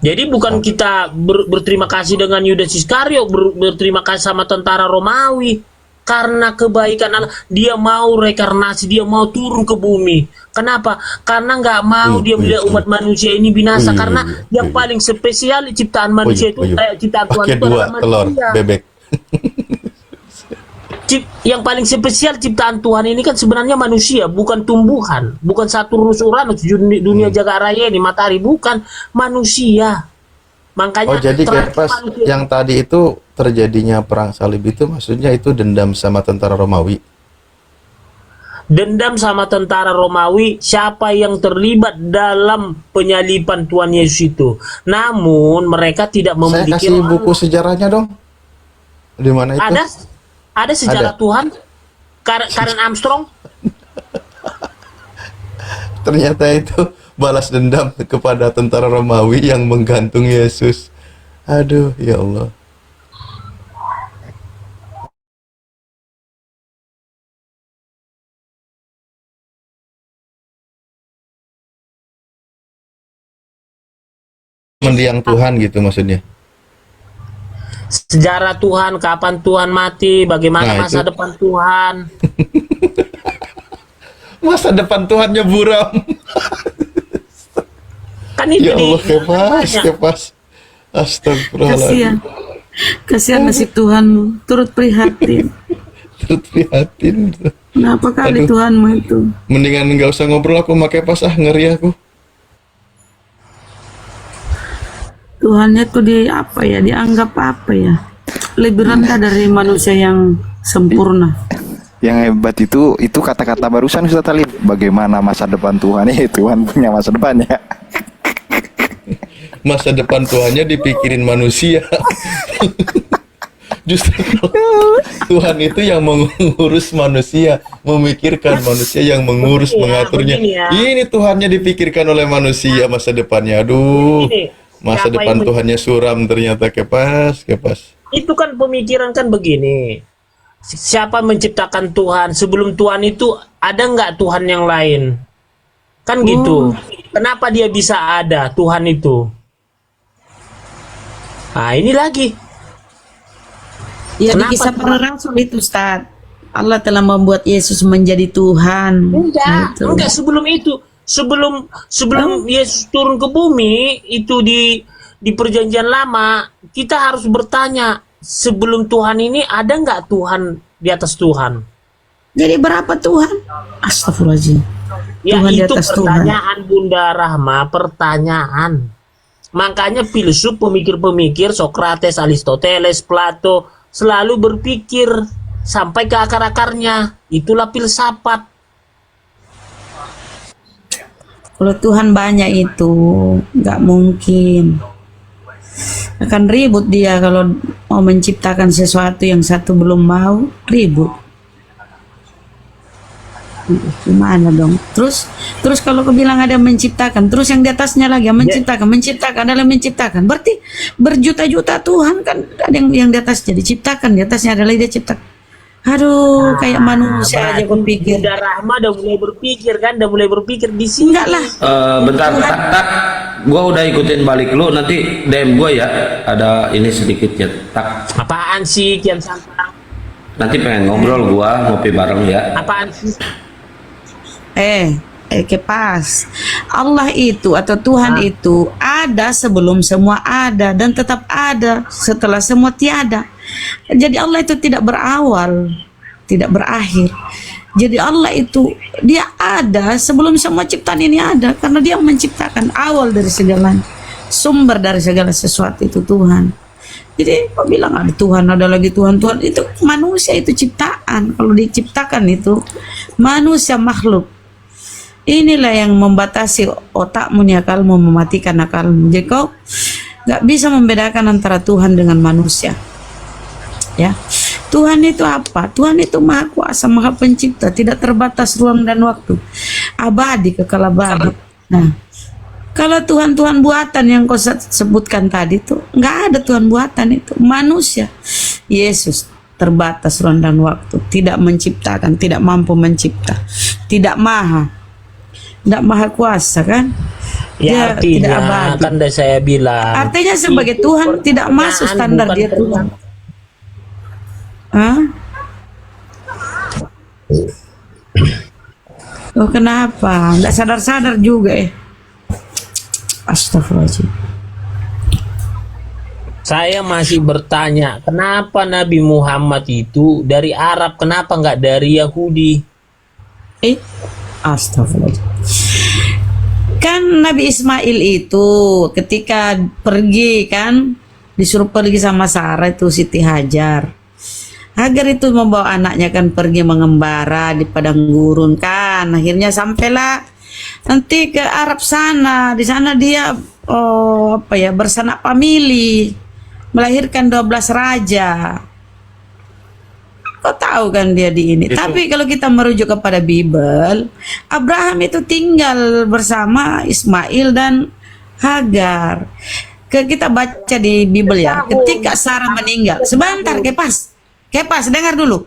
Jadi bukan kita berterima kasih dengan Yudas Iskariot, berterima kasih sama tentara Romawi, karena kebaikan Allah. Dia mau rekarnasi, dia mau turun ke bumi. Kenapa? Karena nggak mau dia melihat umat manusia ini binasa. Karena yang paling spesial ciptaan manusia itu, ciptaan Tuhan itu adalah manusia. Telur bebek. Yang paling spesial ciptaan Tuhan ini kan sebenarnya manusia, bukan tumbuhan, bukan Saturnus Uranus, dunia jagat raya ini, matahari, bukan, manusia. Makanya jadi Kepas, yang tadi itu terjadinya perang salib itu maksudnya itu dendam sama tentara Romawi. Dendam sama tentara Romawi, siapa yang terlibat dalam penyaliban Tuhan Yesus itu. Namun mereka tidak memiliki. Saya kasih buku sejarahnya dong. Di mana itu? Ada sejarah Tuhan. Karen Armstrong. Ternyata itu balas dendam kepada tentara Romawi yang menggantung Yesus. Aduh, ya Allah. Mendiang Tuhan gitu maksudnya. Sejarah Tuhan, kapan Tuhan mati, bagaimana masa depan Tuhan. Masa depan Tuhannya buram. Kan itu ya Allah, Kepas. Astagfirullahaladzim. Kasihan nasib Tuhanmu, turut prihatin. Kenapa kali Tuhanmu itu? Mendingan nggak usah ngobrol aku sama Kepas, ngeri aku. Tuhannya tuh dianggap apa ya? Lebih rendah dari manusia yang sempurna. Yang hebat itu kata-kata barusan Ustaz Talib. Bagaimana masa depan Tuhan? Tuhan punya masa depannya. Masa depan Tuhannya dipikirin manusia. Justru Tuhan itu yang mengurus manusia, memikirkan manusia yang mengurus, mengaturnya. Ini Tuhannya dipikirkan oleh manusia masa depannya. Aduh. Masa depan Tuhannya suram ternyata, Kepas. Itu kan pemikiran kan begini. Siapa menciptakan Tuhan? Sebelum Tuhan itu ada nggak Tuhan yang lain? Kan gitu. Kenapa dia bisa ada Tuhan itu? Nah ini lagi. Ya di kisah para rasul itu Ustaz. Allah telah membuat Yesus menjadi Tuhan. Enggak sebelum itu. Sebelum Yesus turun ke bumi itu di perjanjian lama, kita harus bertanya, sebelum Tuhan ini ada nggak Tuhan di atas Tuhan? Jadi berapa Tuhan? Astagfirullahaladzim. Ya Tuhan itu pertanyaan Tuhan. Bunda Rahma, pertanyaan. Makanya filsuf, pemikir-pemikir Sokrates, Aristoteles, Plato selalu berpikir sampai ke akar-akarnya. Itulah filsafat. Kalau Tuhan banyak itu nggak mungkin. Akan ribut dia kalau mau menciptakan sesuatu yang satu belum mau, ribut. Gimana dong? Terus kalau kau bilang ada menciptakan, terus yang di atasnya lagi yang menciptakan adalah menciptakan. Berarti berjuta-juta Tuhan kan, ada yang di atasnya diciptakan, di atasnya adalah dia ciptakan. Aduh, kayak manusia aja kau pikir. Bunda Rahma udah mulai berpikir di sini. Enggak lah. Bentar, tak. Gua udah ikutin balik lu, nanti DM gua ya. Ada ini sedikitnya, tak. Apaan sih Kian Santang? Nanti pengen ngobrol gua, ngopi bareng ya. Apaan sih? Kepas. Allah itu atau Tuhan itu ada sebelum semua ada dan tetap ada setelah semua tiada. Jadi Allah itu tidak berawal, tidak berakhir. Jadi Allah itu dia ada sebelum semua ciptaan ini ada, karena dia menciptakan awal dari segalanya, sumber dari segala sesuatu itu Tuhan. Jadi kok bilang ada Tuhan, ada lagi Tuhan itu manusia, itu ciptaan. Kalau diciptakan itu manusia makhluk. Inilah yang membatasi otakmu nih, akalmu, mematikan akalmu. Jadi kau nggak bisa membedakan antara Tuhan dengan manusia. Ya, Tuhan itu apa? Tuhan itu Maha Kuasa, Maha Pencipta, tidak terbatas ruang dan waktu, abadi, kekal abadi. Nah, kalau Tuhan-Tuhan buatan yang kau sebutkan tadi itu nggak ada Tuhan buatan, itu manusia. Yesus terbatas ruang dan waktu, tidak menciptakan, tidak mampu mencipta, tidak maha kuasa kan? Ya, dia tidak artinya abadi. kan udah saya bilang. Artinya sebagai Tuhan tidak masuk standar dia Tuhan. Hah? Oh, kenapa? Nggak sadar-sadar juga Astagfirullahaladzim. Saya masih bertanya, kenapa Nabi Muhammad itu dari Arab, kenapa nggak dari Yahudi? Astagfirullahaladzim. Kan Nabi Ismail itu ketika pergi kan, disuruh pergi sama Sarah itu Siti Hajar. Hajar itu membawa anaknya kan pergi mengembara di padang gurun kan. Akhirnya sampailah nanti ke Arab sana. Di sana dia bersanak famili, melahirkan 12 raja. Kau tahu kan dia di ini. Tapi kalau kita merujuk kepada Bible, Abraham itu tinggal bersama Ismail dan Hagar. Kita baca di Bible ya. Ketika Sarah meninggal, sebentar Kepas, dengar dulu.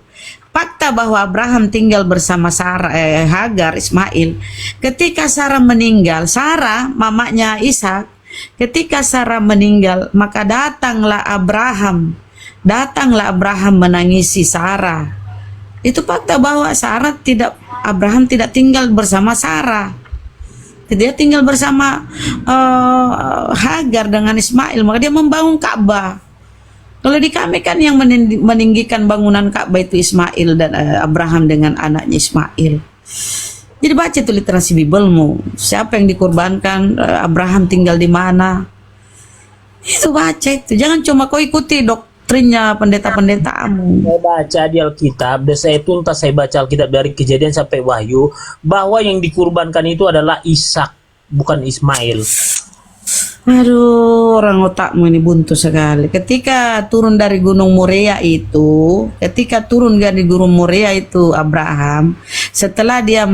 Fakta bahwa Abraham tinggal bersama Hagar, Ismail. Ketika Sarah meninggal, Sarah mamanya Ishak, ketika Sarah meninggal, maka datanglah Abraham menangisi Sarah. Itu fakta bahwa Abraham tidak tinggal bersama Sarah. Dia tinggal bersama Hagar dengan Ismail, maka dia membangun Ka'bah. Kalau di kami kan yang meninggikan bangunan Ka'bah itu Ismail dan Abraham dengan anaknya Ismail. Jadi baca itu literasi Biblemu. Siapa yang dikorbankan, Abraham tinggal di mana. Itu baca itu. Jangan cuma kau ikuti doktrinnya pendeta-pendetamu. Saya baca di Alkitab, dan saya tuntas saya baca Alkitab dari Kejadian sampai Wahyu, bahwa yang dikurbankan itu adalah Ishak, bukan Ismail. Aduh, orang otakmu ini buntu sekali. Ketika turun dari Gunung Moria itu, Abraham, setelah dia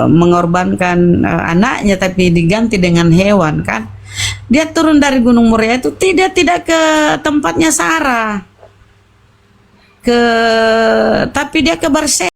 mengorbankan anaknya tapi diganti dengan hewan kan, dia turun dari Gunung Moria itu tidak ke tempatnya Sarah, tapi dia ke Berseba.